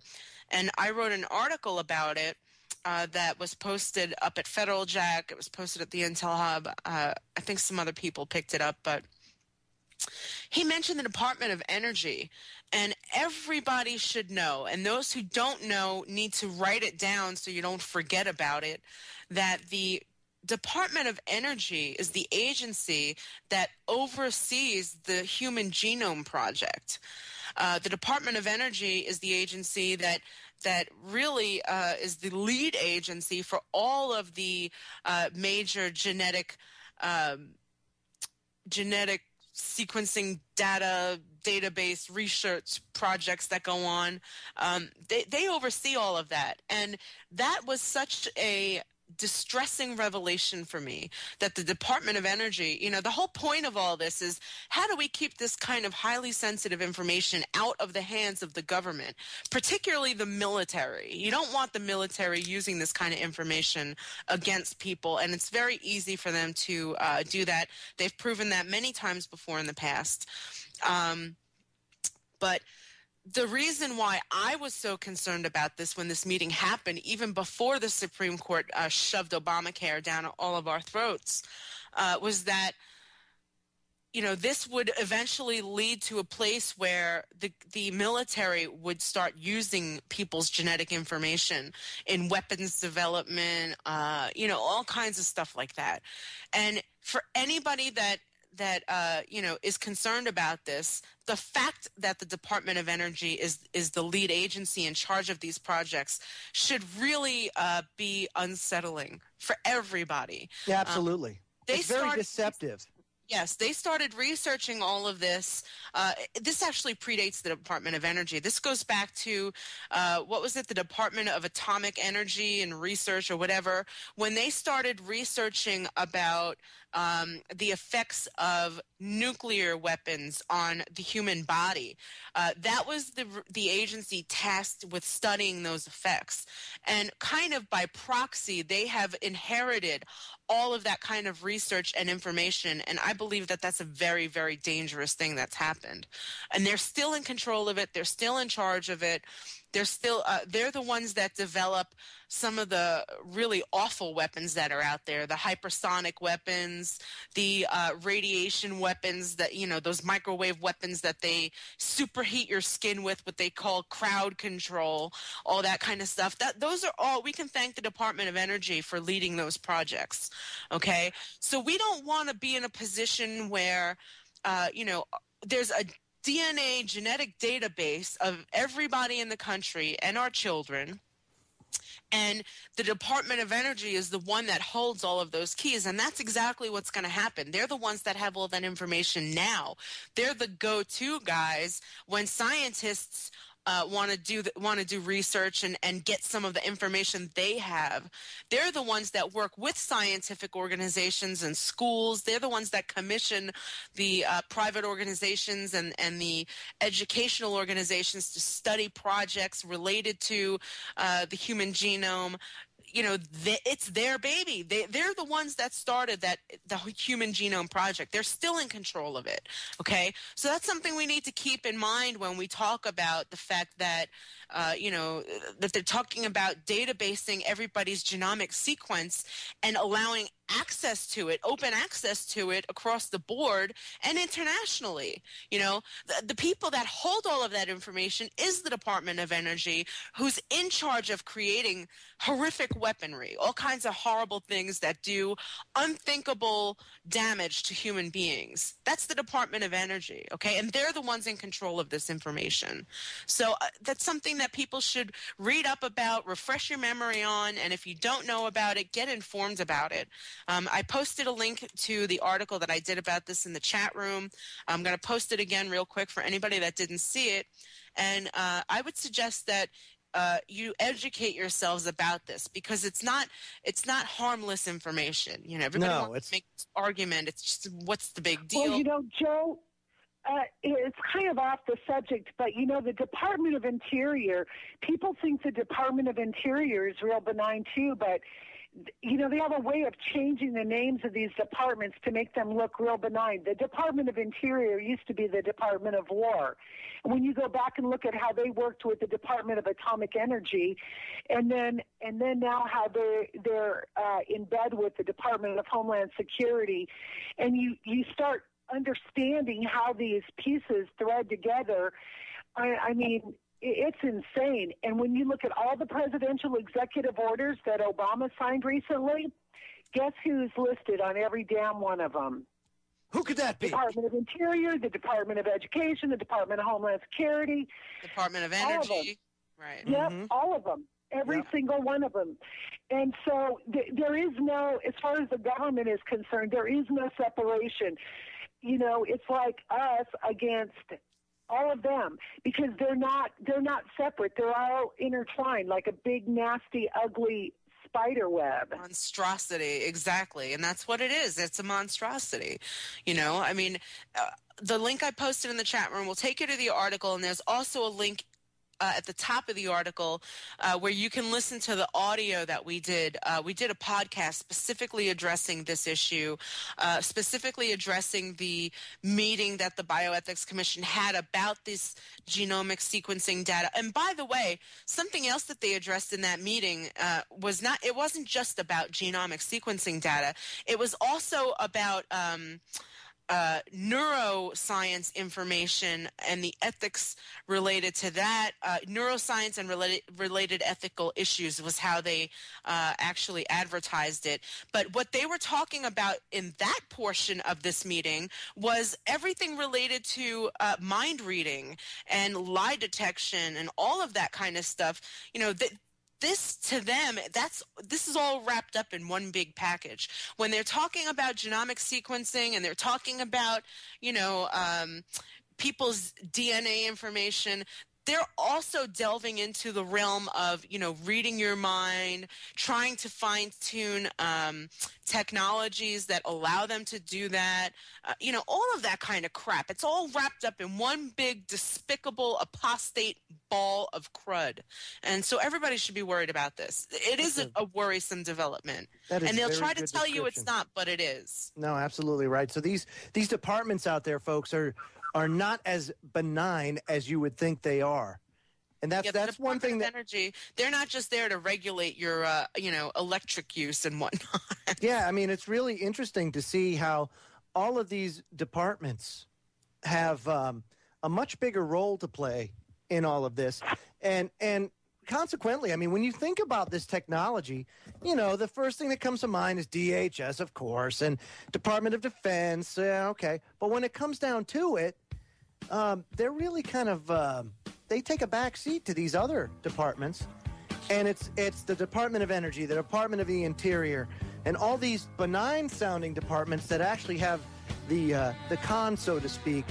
And I wrote an article about it that was posted up at Federal Jack. It was posted at the Intel Hub. I think some other people picked it up, but he mentioned the Department of Energy, and everybody should know, and those who don't know need to write it down so you don't forget about it, that the Department of Energy is the agency that oversees the Human Genome Project. The Department of Energy is the agency that really is the lead agency for all of the major genetic sequencing database research projects that go on. They oversee all of that. And that was such a distressing revelation for me, that the Department of Energy, the whole point of all this is, how do we keep this kind of highly sensitive information out of the hands of the government, particularly the military? You don't want the military using this kind of information against people, and it's very easy for them to do that. They've proven that many times before in the past. But the reason why I was so concerned about this when this meeting happened, even before the Supreme Court shoved Obamacare down all of our throats, was that, this would eventually lead to a place where the military would start using people's genetic information in weapons development, all kinds of stuff like that. And for anybody that is concerned about this, the fact that the Department of Energy is the lead agency in charge of these projects should really be unsettling for everybody. Yeah, absolutely. It's very deceptive. Yes, they started researching all of this. This actually predates the Department of Energy. This goes back to, the Department of Atomic Energy and Research or whatever, when they started researching about the effects of nuclear weapons on the human body. That was the agency tasked with studying those effects. And kind of by proxy, they have inherited all of that kind of research and information, and I believe that that's a very, very dangerous thing that's happened. And they're still in control of it. They're still in charge of it. They're still they're the ones that develop some of the really awful weapons that are out there, the hypersonic weapons, the radiation weapons, that, you know, those microwave weapons that they superheat your skin with, what they call crowd control, all that kind of stuff. Those are all, we can thank the Department of Energy for leading those projects. Okay, so we don't want to be in a position where you know, there's a DNA genetic database of everybody in the country and our children, and the Department of Energy is the one that holds all of those keys, and that's exactly what's going to happen. They're the ones that have all that information now. They're the go-to guys when scientists want to do research and get some of the information they have. They're the ones that work with scientific organizations and schools. They're the ones that commission the private organizations and the educational organizations to study projects related to the human genome. You know, it's their baby. They're the ones that started the Human Genome Project. They're still in control of it, okay? So that's something we need to keep in mind when we talk about the fact that, you know, that they're talking about databasing everybody's genomic sequence and allowing access to it, open access to it across the board and internationally. You know, the people that hold all of that information is the Department of Energy, who's in charge of creating horrific weaponry, all kinds of horrible things that do unthinkable damage to human beings. That's the Department of Energy, okay? And they're the ones in control of this information. So that's something that people should read up about, refresh your memory on, and if you don't know about it, get informed about it. I posted a link to the article that I did about this in the chat room. I'm going to post it again real quick for anybody that didn't see it. And I would suggest that you educate yourselves about this, because it's not harmless information. You know, everybody wants to make this argument. It's just, what's the big deal? Well, you know, Joe, it's kind of off the subject, but, you know, the Department of Interior, people think the Department of Interior is real benign too, but, you know, they have a way of changing the names of these departments to make them look real benign. The Department of Interior used to be the Department of War. And when you go back and look at how they worked with the Department of Atomic Energy, and then now how they're in bed with the Department of Homeland Security, and you start understanding how these pieces thread together, I mean, it's insane. And when you look at all the presidential executive orders that Obama signed recently, guess who's listed on every damn one of them? Who could that be? Department of Interior, the Department of Education, the Department of Homeland Security. Department of Energy. Right. Yep, all of them. Every single one of them. And so there is no, as far as the government is concerned, there is no separation. You know, it's like us against all of them, because they're not separate. They're all intertwined like a big, nasty, ugly spider web. Monstrosity, exactly. And that's what it is. It's a monstrosity. You know, I mean, the link I posted in the chat room will take you to the article, and there's also a link at the top of the article where you can listen to the audio that we did. We did a podcast specifically addressing this issue, specifically addressing the meeting that the Bioethics Commission had about this genomic sequencing data. And by the way, something else that they addressed in that meeting it wasn't just about genomic sequencing data. It was also about neuroscience information and the ethics related to that. Neuroscience and related ethical issues was how they actually advertised it. But what they were talking about in that portion of this meeting was everything related to mind reading and lie detection and all of that kind of stuff. You know, this to them, this is all wrapped up in one big package. When they're talking about genomic sequencing and they're talking about, you know, people's DNA information, they're also delving into the realm of, you know, reading your mind, trying to fine-tune technologies that allow them to do that, you know, all of that kind of crap. It's all wrapped up in one big, despicable, apostate ball of crud. And so everybody should be worried about this. It is a worrisome development. And they'll try to tell you it's not, but it is. No, absolutely right. So these departments out there, folks, are not as benign as you would think they are. And that's one thing that energy. They're not just there to regulate your electric use and whatnot. Yeah, I mean, it's really interesting to see how all of these departments have a much bigger role to play in all of this, and consequently, I mean, when you think about this technology, the first thing that comes to mind is DHS, of course, and Department of Defense. Okay, but when it comes down to it, they're really kind of they take a back seat to these other departments, and it's the Department of Energy, the Department of the Interior, and all these benign-sounding departments that actually have the con, so to speak,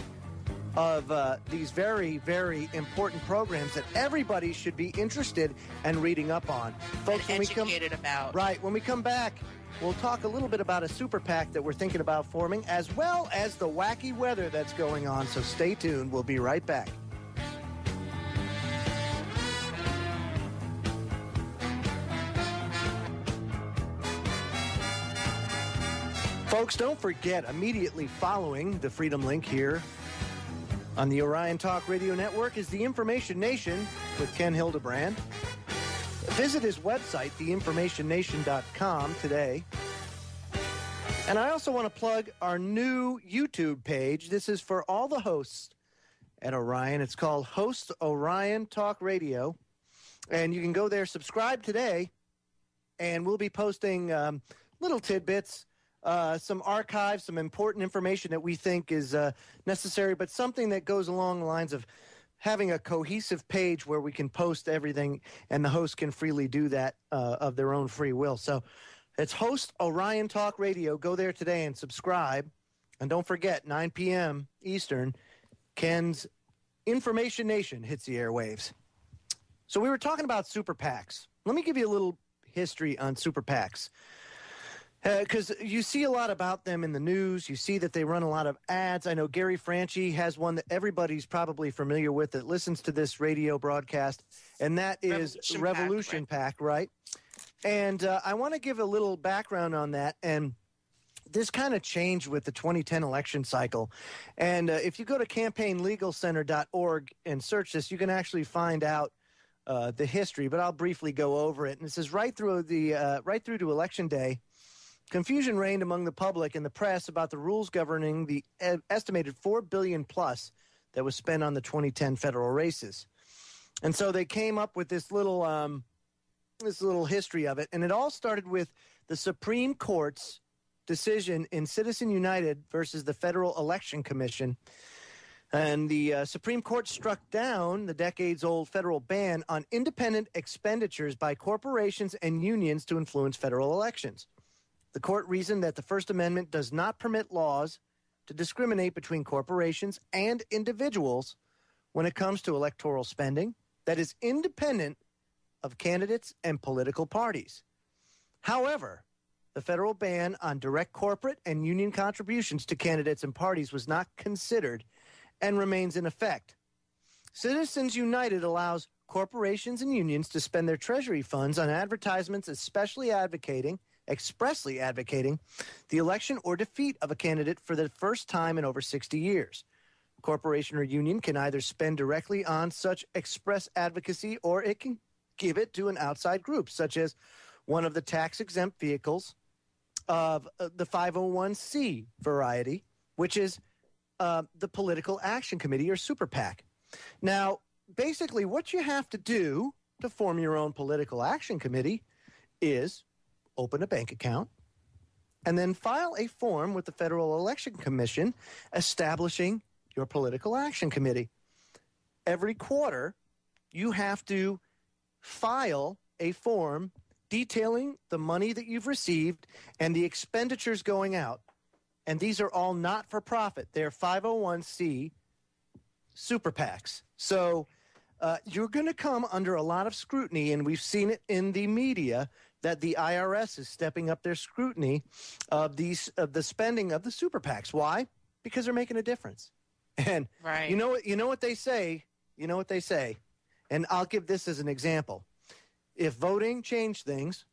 of these very, very important programs that everybody should be interested and reading up on. Folks, and educated about. Right. When we come back, we'll talk a little bit about a super PAC that we're thinking about forming, as well as the wacky weather that's going on. So stay tuned. We'll be right back. Folks, don't forget, immediately following the Freedom Link here on the Orion Talk Radio Network is the Information Nation with Ken Hildebrand. Visit his website, theinformationnation.com, today. And I also want to plug our new YouTube page. This is for all the hosts at Orion. It's called Host Orion Talk Radio. And you can go there, subscribe today, and we'll be posting little tidbits, some archives, some important information that we think is necessary, but something that goes along the lines of having a cohesive page where we can post everything and the host can freely do that of their own free will. So it's Host Orion Talk Radio. Go there today and subscribe. And don't forget, 9 p.m. Eastern, Ken's Information Nation hits the airwaves. So we were talking about super PACs. Let me give you a little history on super PACs. Because you see a lot about them in the news. You see that they run a lot of ads. I know Gary Franchi has one that everybody's probably familiar with that listens to this radio broadcast, and that is Revolution PAC, right? And I want to give a little background on that. And this kind of changed with the 2010 election cycle. And if you go to campaignlegalcenter.org and search this, you can actually find out the history. But I'll briefly go over it. And it says right through to Election Day, confusion reigned among the public and the press about the rules governing the estimated $4 billion plus that was spent on the 2010 federal races. And so they came up with this little history of it. And it all started with the Supreme Court's decision in Citizen United versus the Federal Election Commission. And the Supreme Court struck down the decades-old federal ban on independent expenditures by corporations and unions to influence federal elections. The court reasoned that the First Amendment does not permit laws to discriminate between corporations and individuals when it comes to electoral spending that is independent of candidates and political parties. However, the federal ban on direct corporate and union contributions to candidates and parties was not considered and remains in effect. Citizens United allows corporations and unions to spend their treasury funds on advertisements expressly advocating the election or defeat of a candidate for the first time in over 60 years. A corporation or union can either spend directly on such express advocacy or it can give it to an outside group, such as one of the tax-exempt vehicles of the 501c variety, which is the Political Action Committee or SuperPAC. Now, basically what you have to do to form your own political action committee is open a bank account, and then file a form with the Federal Election Commission establishing your political action committee. Every quarter, you have to file a form detailing the money that you've received and the expenditures going out. And these are all not-for-profit. They're 501c super PACs. So you're going to come under a lot of scrutiny, and we've seen it in the media that the IRS is stepping up their scrutiny of the spending of the super PACs. Why? Because they're making a difference. And right. you know what they say. And I'll give this as an example. If voting changed things,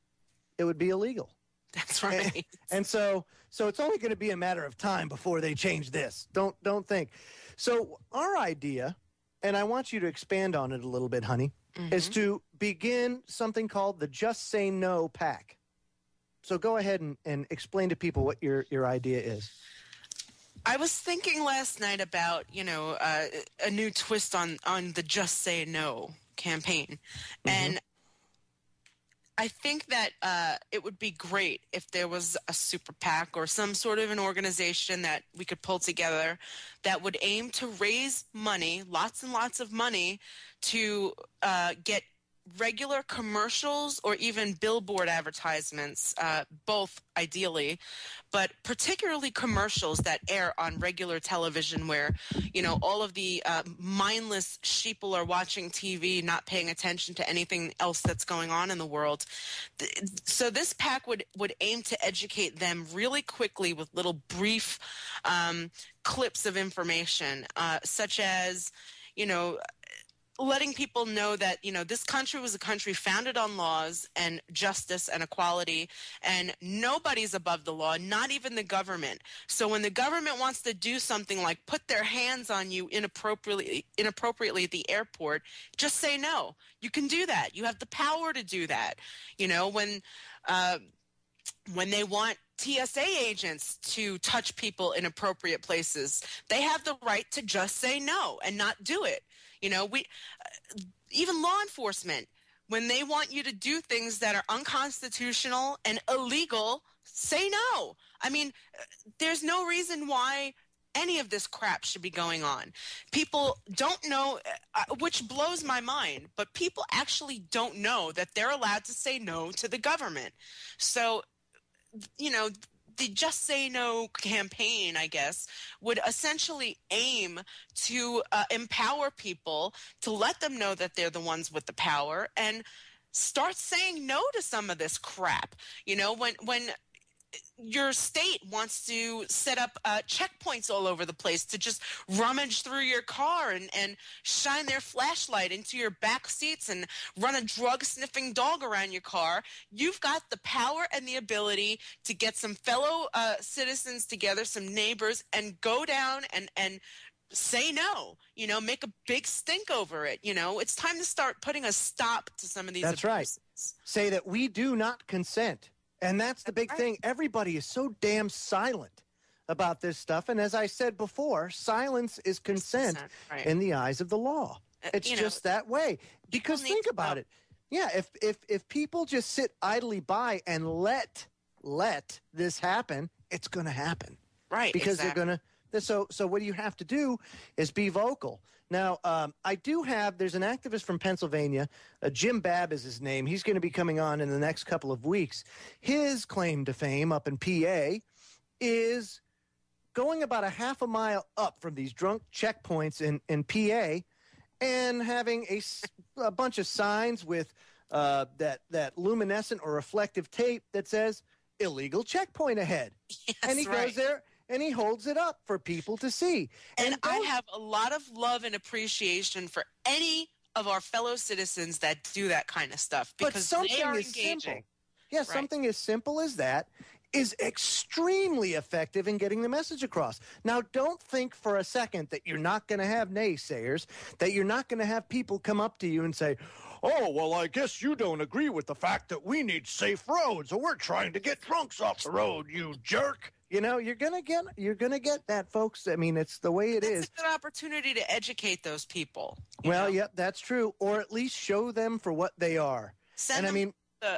it would be illegal. That's right. And so it's only going to be a matter of time before they change this. Don't think. So our idea and I want you to expand on it a little bit, honey, is to begin something called the Just Say No PAC. So go ahead and explain to people what your idea is. I was thinking last night about, a new twist on the Just Say No campaign. And I think that it would be great if there was a SuperPAC or some sort of an organization that we could pull together that would aim to raise money, lots and lots of money, to get regular commercials or even billboard advertisements, both ideally, but particularly commercials that air on regular television where, all of the mindless sheeple are watching TV, not paying attention to anything else that's going on in the world. So this PAC would aim to educate them really quickly with little brief clips of information, such as, letting people know that, this country was a country founded on laws and justice and equality, and nobody's above the law, not even the government. So when the government wants to do something like put their hands on you inappropriately at the airport, just say no. You can do that. You have the power to do that. When they want TSA agents to touch people in appropriate places, they have the right to just say no and not do it. Even law enforcement, when they want you to do things that are unconstitutional and illegal, say no. I mean, there's no reason why any of this crap should be going on. People don't know, which blows my mind, but people actually don't know that they're allowed to say no to the government. So, the Just Say No campaign, I guess, would essentially aim to empower people, to let them know that they're the ones with the power, and start saying no to some of this crap. When your state wants to set up checkpoints all over the place to just rummage through your car and shine their flashlight into your back seats and run a drug-sniffing dog around your car, you've got the power and the ability to get some fellow citizens together, some neighbors, and go down and say no, make a big stink over it. It's time to start putting a stop to some of these abuses. Right. Say that we do not consent. And that's the big thing. Everybody is so damn silent about this stuff. And as I said before, silence is consent in the eyes of the law. It's just that way. Because think about it. Yeah, if people just sit idly by and let this happen, it's going to happen. Right. Because they're going to. So what you have to do is be vocal. Now, there's an activist from Pennsylvania, Jim Babb is his name. He's going to be coming on in the next couple of weeks. His claim to fame up in PA is going about a half a mile up from these drunk checkpoints in PA and having a bunch of signs with that luminescent or reflective tape that says, illegal checkpoint ahead. Yes, and he goes there and he holds it up for people to see. And I have a lot of love and appreciation for any of our fellow citizens that do that kind of stuff because they are engaging. Simple. Yeah, something as simple as that is extremely effective in getting the message across. Now, don't think for a second that you're not going to have naysayers, that you're not going to have people come up to you and say, oh, well, I guess you don't agree with the fact that we need safe roads, or we're trying to get drunks off the road, you jerk. You're gonna get that, folks. I mean, it's the way it is. It's a good opportunity to educate those people. Well, yeah, that's true, or at least show them for what they are. Send them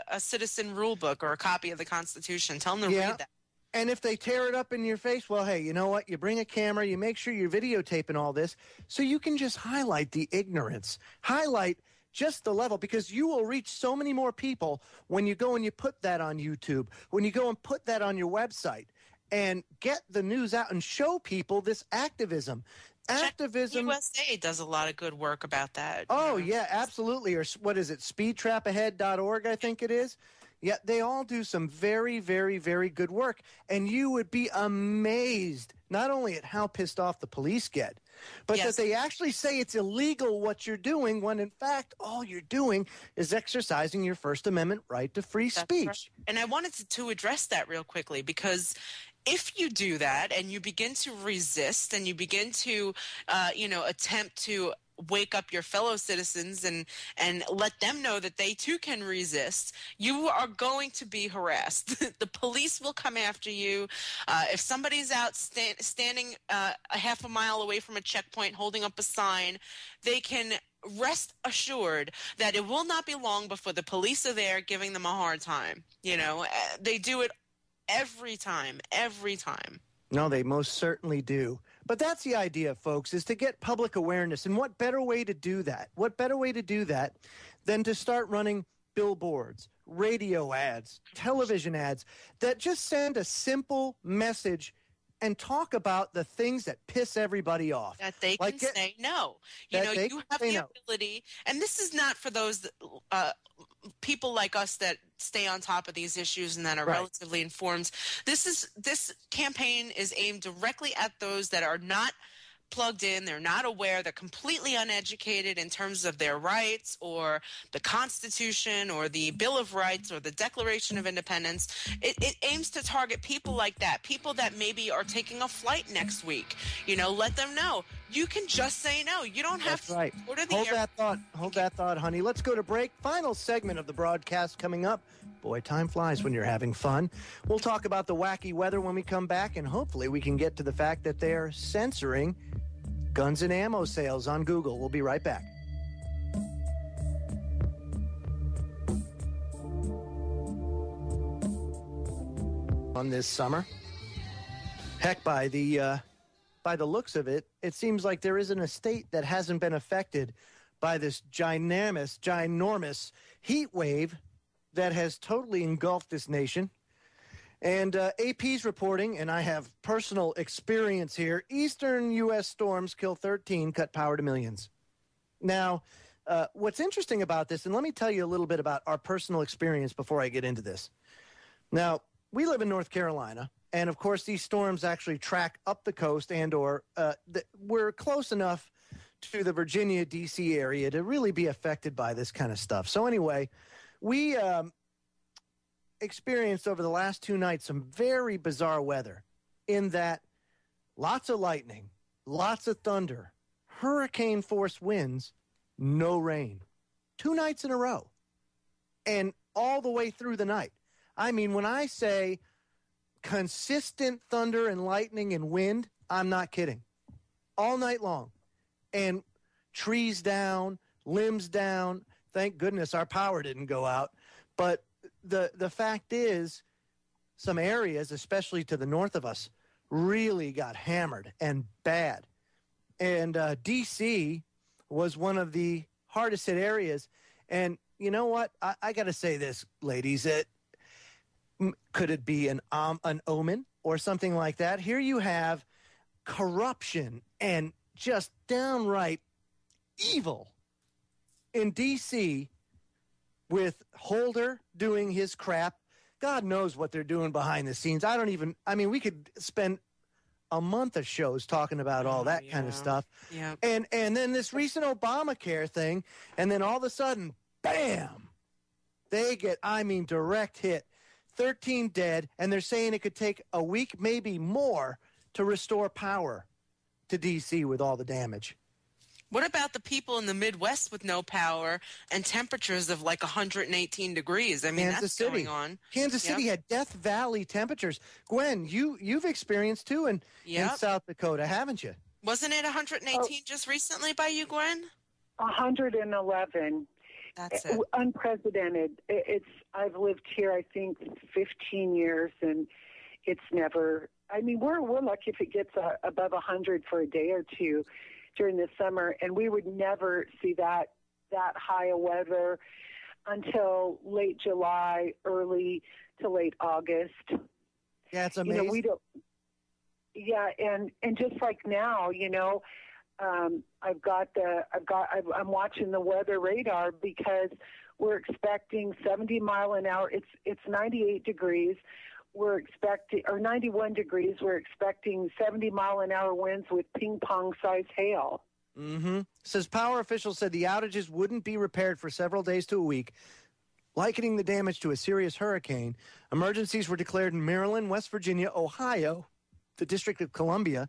a citizen rule book or a copy of the Constitution. Tell them to read that. And if they tear it up in your face, well, hey, you know what? You bring a camera, you make sure you're videotaping all this, so you can just highlight the ignorance, highlight just the level, because you will reach so many more people when you go and you put that on YouTube, when you go and put that on your website. And get the news out and show people this activism. Activism. USA does a lot of good work about that. Oh, yeah, absolutely. Or what is it, speedtrapahead.org, I think it is. Yeah, they all do some very, very, very good work. And you would be amazed not only at how pissed off the police get, but that they actually say it's illegal what you're doing when, in fact, all you're doing is exercising your First Amendment right to free speech. Right. And I wanted to address that real quickly because if you do that and you begin to resist and you begin to, attempt to wake up your fellow citizens and let them know that they too can resist, you are going to be harassed. The police will come after you. If somebody's out standing a half a mile away from a checkpoint holding up a sign, they can rest assured that it will not be long before the police are there giving them a hard time. They do it every time. No, they most certainly do. But that's the idea, folks, is to get public awareness. And what better way to do that? What better way to do that than to start running billboards, radio ads, television ads that just send a simple message and talk about the things that piss everybody off. That they can say no. You have the ability, and this is not for those people like us that stay on top of these issues and that are relatively informed. This campaign is aimed directly at those that are not plugged in, they're not aware, they're completely uneducated in terms of their rights or the Constitution or the Bill of Rights or the Declaration of Independence. It aims to target people like that, people that maybe are taking a flight next week. Let them know. You can just say no. You don't have to order the Hold that thought, honey. Let's go to break. Final segment of the broadcast coming up. Boy, time flies when you're having fun. We'll talk about the wacky weather when we come back, and hopefully we can get to the fact that they're censoring guns and ammo sales on Google. We'll be right back. On this summer, heck, by the looks of it, it seems like there isn't a state that hasn't been affected by this ginormous heat wave that has totally engulfed this nation. And AP's reporting, and I have personal experience here, eastern U.S. storms kill 13, cut power to millions. Now, what's interesting about this, and let me tell you a little bit about our personal experience before I get into this. Now, we live in North Carolina, and of course these storms actually track up the coast we're close enough to the Virginia, D.C. area to really be affected by this kind of stuff. So anyway, we experienced over the last 2 nights some very bizarre weather in that lots of lightning, lots of thunder, hurricane force winds, no rain. 2 nights in a row. And all the way through the night. I mean, when I say consistent thunder and lightning and wind, I'm not kidding. All night long. And trees down, limbs down. Thank goodness our power didn't go out. But the fact is, some areas, especially to the north of us, really got hammered and bad. And D.C. was one of the hardest hit areas. And you know what? I got to say this, ladies. Could it be an omen or something like that? Here you have corruption and just downright evil in D.C., with Holder doing his crap. God knows what they're doing behind the scenes. We could spend a month of shows talking about all that kind of stuff. Yeah. And then this recent Obamacare thing, and then all of a sudden, bam, they get, direct hit. 13 dead, and they're saying it could take a week, maybe more, to restore power to D.C. with all the damage. What about the people in the Midwest with no power and temperatures of like 118 degrees? That's going on. Kansas City had Death Valley temperatures. Gwen, you've experienced too in South Dakota, haven't you? Wasn't it 118 just recently by you, Gwen? 111. That's it. Unprecedented. I've lived here, I think, 15 years, and it's never. We're lucky if it gets above 100 for a day or two during the summer, and we would never see that high of weather until late July, early to late August. Yeah, it's amazing. We don't. Yeah, and just like now, I'm watching the weather radar because we're expecting 70 mile an hour. It's 98 degrees. We're expecting, or 91 degrees. We're expecting 70 mile an hour winds with ping pong size hail. Mm-hmm. Says power officials said the outages wouldn't be repaired for several days to a week, likening the damage to a serious hurricane. Emergencies were declared in Maryland, West Virginia, Ohio, the District of Columbia,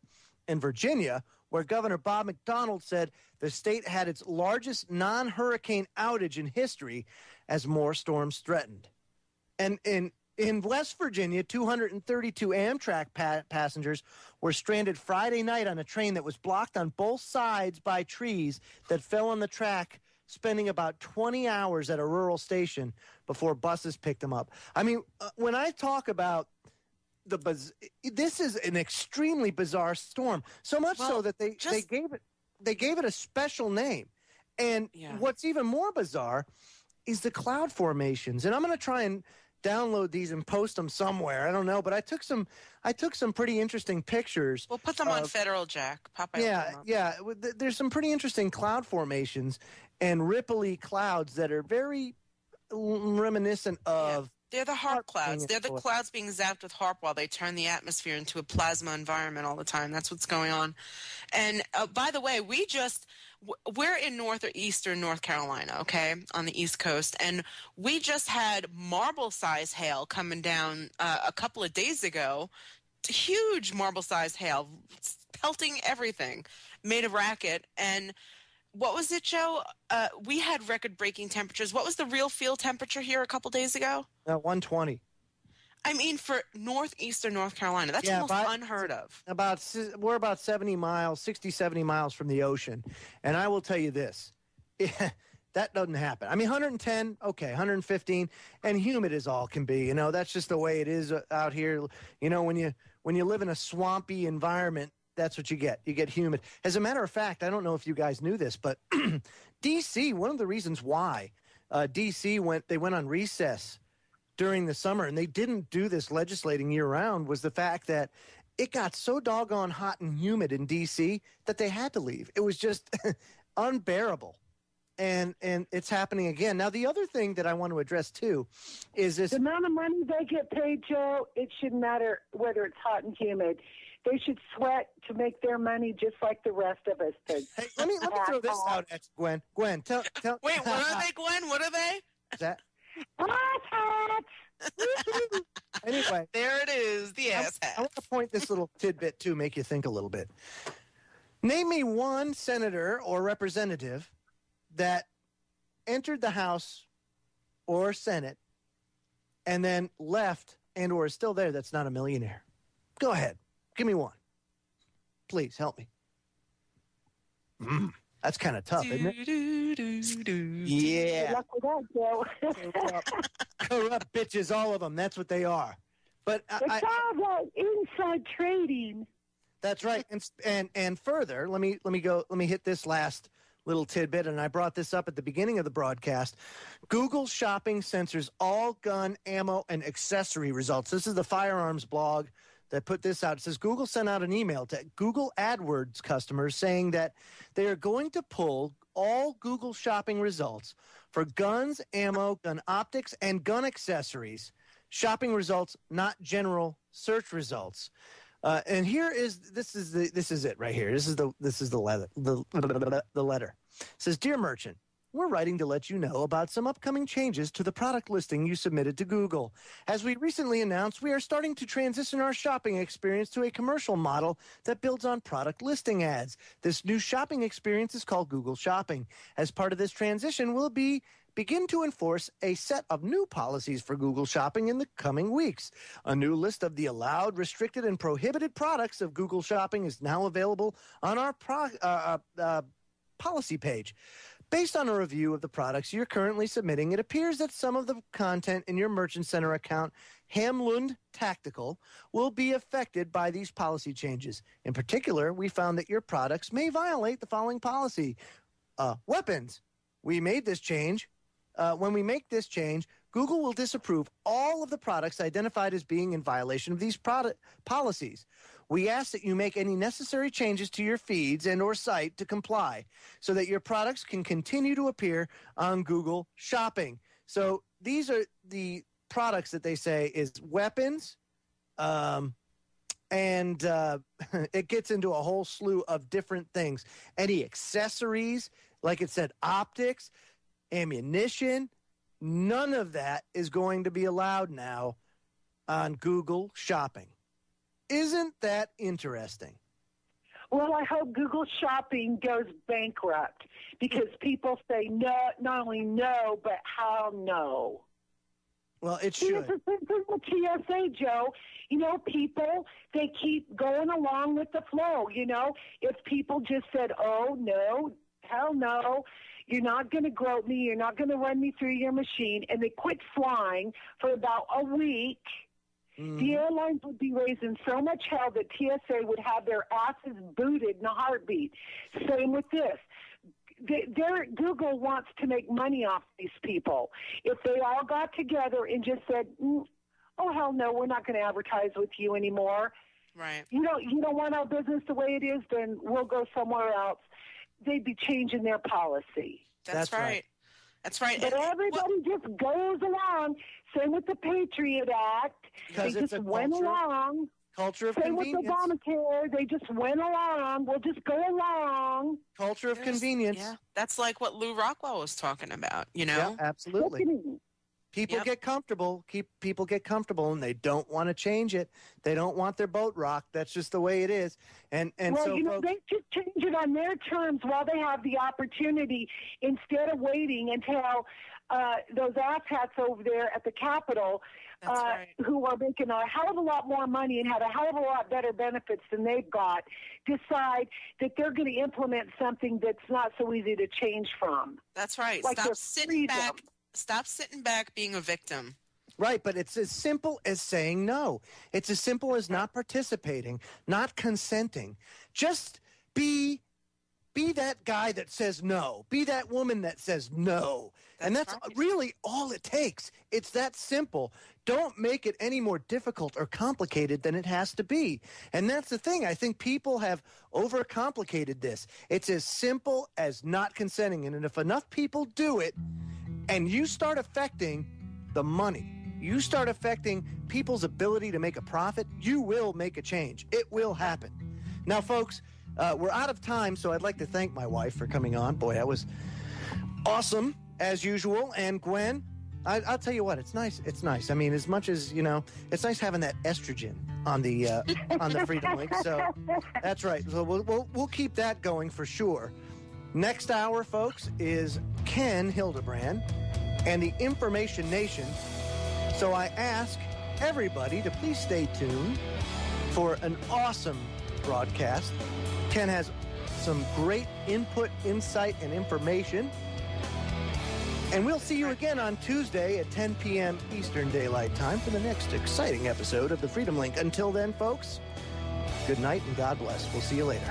in Virginia, where Governor Bob McDonnell said the state had its largest non-hurricane outage in history as more storms threatened. And in West Virginia, 232 Amtrak passengers were stranded Friday night on a train that was blocked on both sides by trees that fell on the track, spending about 20 hours at a rural station before buses picked them up. I mean, when I talk about this is an extremely bizarre storm, so much so that they gave it a special name. And what's even more bizarre is the cloud formations. And I'm going to try and download these and post them somewhere. I don't know, but I took some pretty interesting pictures. We'll put them on Federal Jack. There's some pretty interesting cloud formations and ripply clouds that are very reminiscent of. They're the HARP clouds. They're the clouds being zapped with HARP while they turn the atmosphere into a plasma environment all the time. That's what's going on. And by the way, we're in north or eastern North Carolina, okay, on the East Coast, and we just had marble-sized hail coming down a couple of days ago. Huge marble-sized hail, pelting everything, made a racket. And what was it, Joe? We had record-breaking temperatures. What was the real field temperature here a couple days ago? 120. I mean, for northeastern North Carolina, that's almost unheard of. We're about 70 miles from the ocean. And I will tell you this, that doesn't happen. I mean, 110, okay, 115, and humid as all can be. You know, that's just the way it is out here. You know, when you live in a swampy environment, that's what you get. You get humid. As a matter of fact, I don't know if you guys knew this, but D.C., one of the reasons why D.C. went on recess during the summer, and they didn't do this legislating year-round, was the fact that it got so doggone hot and humid in D.C. that they had to leave. It was just unbearable. And it's happening again. Now, the other thing that I want to address, too, is this. The amount of money they get paid, Joe, it shouldn't matter whether it's hot and humid. They should sweat to make their money just like the rest of us. Hey, let me throw this out at you, Gwen. Tell. Wait, what are they, Gwen? What are they? Is that? Ass Anyway. There it is, the ass hat. I want to point this little tidbit, too, make you think a little bit. Name me one senator or representative that entered the House or Senate and then left and or is still there that's not a millionaire. Go ahead. Give me one. Please, help me. That's kind of tough, isn't it? Yeah. Good luck with that, Joe. Corrupt bitches, all of them. That's what they are. But it's all about inside trading. That's right. And further, let me hit this last little tidbit, and I brought this up at the beginning of the broadcast. Google Shopping censors all gun, ammo, and accessory results. This is the firearms blog that put this out. It says Google sent out an email to Google AdWords customers saying that they are going to pull all Google Shopping results for guns, ammo, gun optics, and gun accessories. Shopping results, not general search results. And this is it right here. This is the letter. The letter. It says, "Dear merchant, we're writing to let you know about some upcoming changes to the product listing you submitted to Google. As we recently announced, we are starting to transition our shopping experience to a commercial model that builds on product listing ads. This new shopping experience is called Google Shopping. As part of this transition, we'll begin to enforce a set of new policies for Google Shopping in the coming weeks. A new list of the allowed, restricted, and prohibited products of Google Shopping is now available on our policy page. Based on a review of the products you're currently submitting, it appears that some of the content in your Merchant Center account, Hamlund Tactical, will be affected by these policy changes. In particular, we found that your products may violate the following policy. Weapons. We made this change. When we make this change, Google will disapprove all of the products identified as being in violation of these policies. We ask that you make any necessary changes to your feeds and or site to comply so that your products can continue to appear on Google Shopping." So these are the products that they say is weapons, and it gets into a whole slew of different things. Any accessories, like it said, optics, ammunition, none of that is going to be allowed now on Google Shopping. Isn't that interesting? Well, I hope Google Shopping goes bankrupt because people say no, not only no, but how no. Well, it should. It's the thing with TSA, Joe. You know, people, they keep going along with the flow. You know, if people just said, oh, no, hell no, you're not going to grope me, you're not going to run me through your machine, and they quit flying for about a week, the airlines would be raising so much hell that TSA would have their asses booted in a heartbeat. Same with this. Google wants to make money off these people. If they all got together and just said, oh, hell no, we're not going to advertise with you anymore. Right. You don't want our business the way it is, then we'll go somewhere else. They'd be changing their policy. That's right. That's right. But everybody just goes along. Same with the Patriot Act. They just went along. Culture of Same convenience. with Obamacare. They just went along. We'll just go along. Culture of convenience. Yeah. That's like what Lou Rockwell was talking about, you know? Yeah, absolutely. People get comfortable. People get comfortable, and they don't want to change it. They don't want their boat rocked. That's just the way it is. And well, so, folks, they should change it on their terms while they have the opportunity, instead of waiting until those asshats over there at the Capitol, who are making a hell of a lot more money and have a hell of a lot better benefits than they've got, decide that they're going to implement something that's not so easy to change from. That's right. Like Stop sitting back. Stop sitting back being a victim. Right, but it's as simple as saying no. It's as simple as not participating, not consenting. Just be that guy that says no. Be that woman that says no. And that's really all it takes. It's that simple. Don't make it any more difficult or complicated than it has to be. And that's the thing. I think people have overcomplicated this. It's as simple as not consenting. And if enough people do it, and you start affecting the money, you start affecting people's ability to make a profit, you will make a change. It will happen. Now, folks, we're out of time, so I'd like to thank my wife for coming on. Boy, that was awesome, as usual. And Gwen, I'll tell you what, it's nice. It's nice. I mean, as much as, you know, it's nice having that estrogen on the Freedom Link. So that's right. So we'll keep that going for sure. Next hour, folks, is Ken Hildebrand and the Information Nation. So I ask everybody to please stay tuned for an awesome broadcast. Ken has some great input, insight, and information. And we'll see you again on Tuesday at 10 p.m. Eastern Daylight Time for the next exciting episode of the Freedom Link. Until then, folks, good night and God bless. We'll see you later.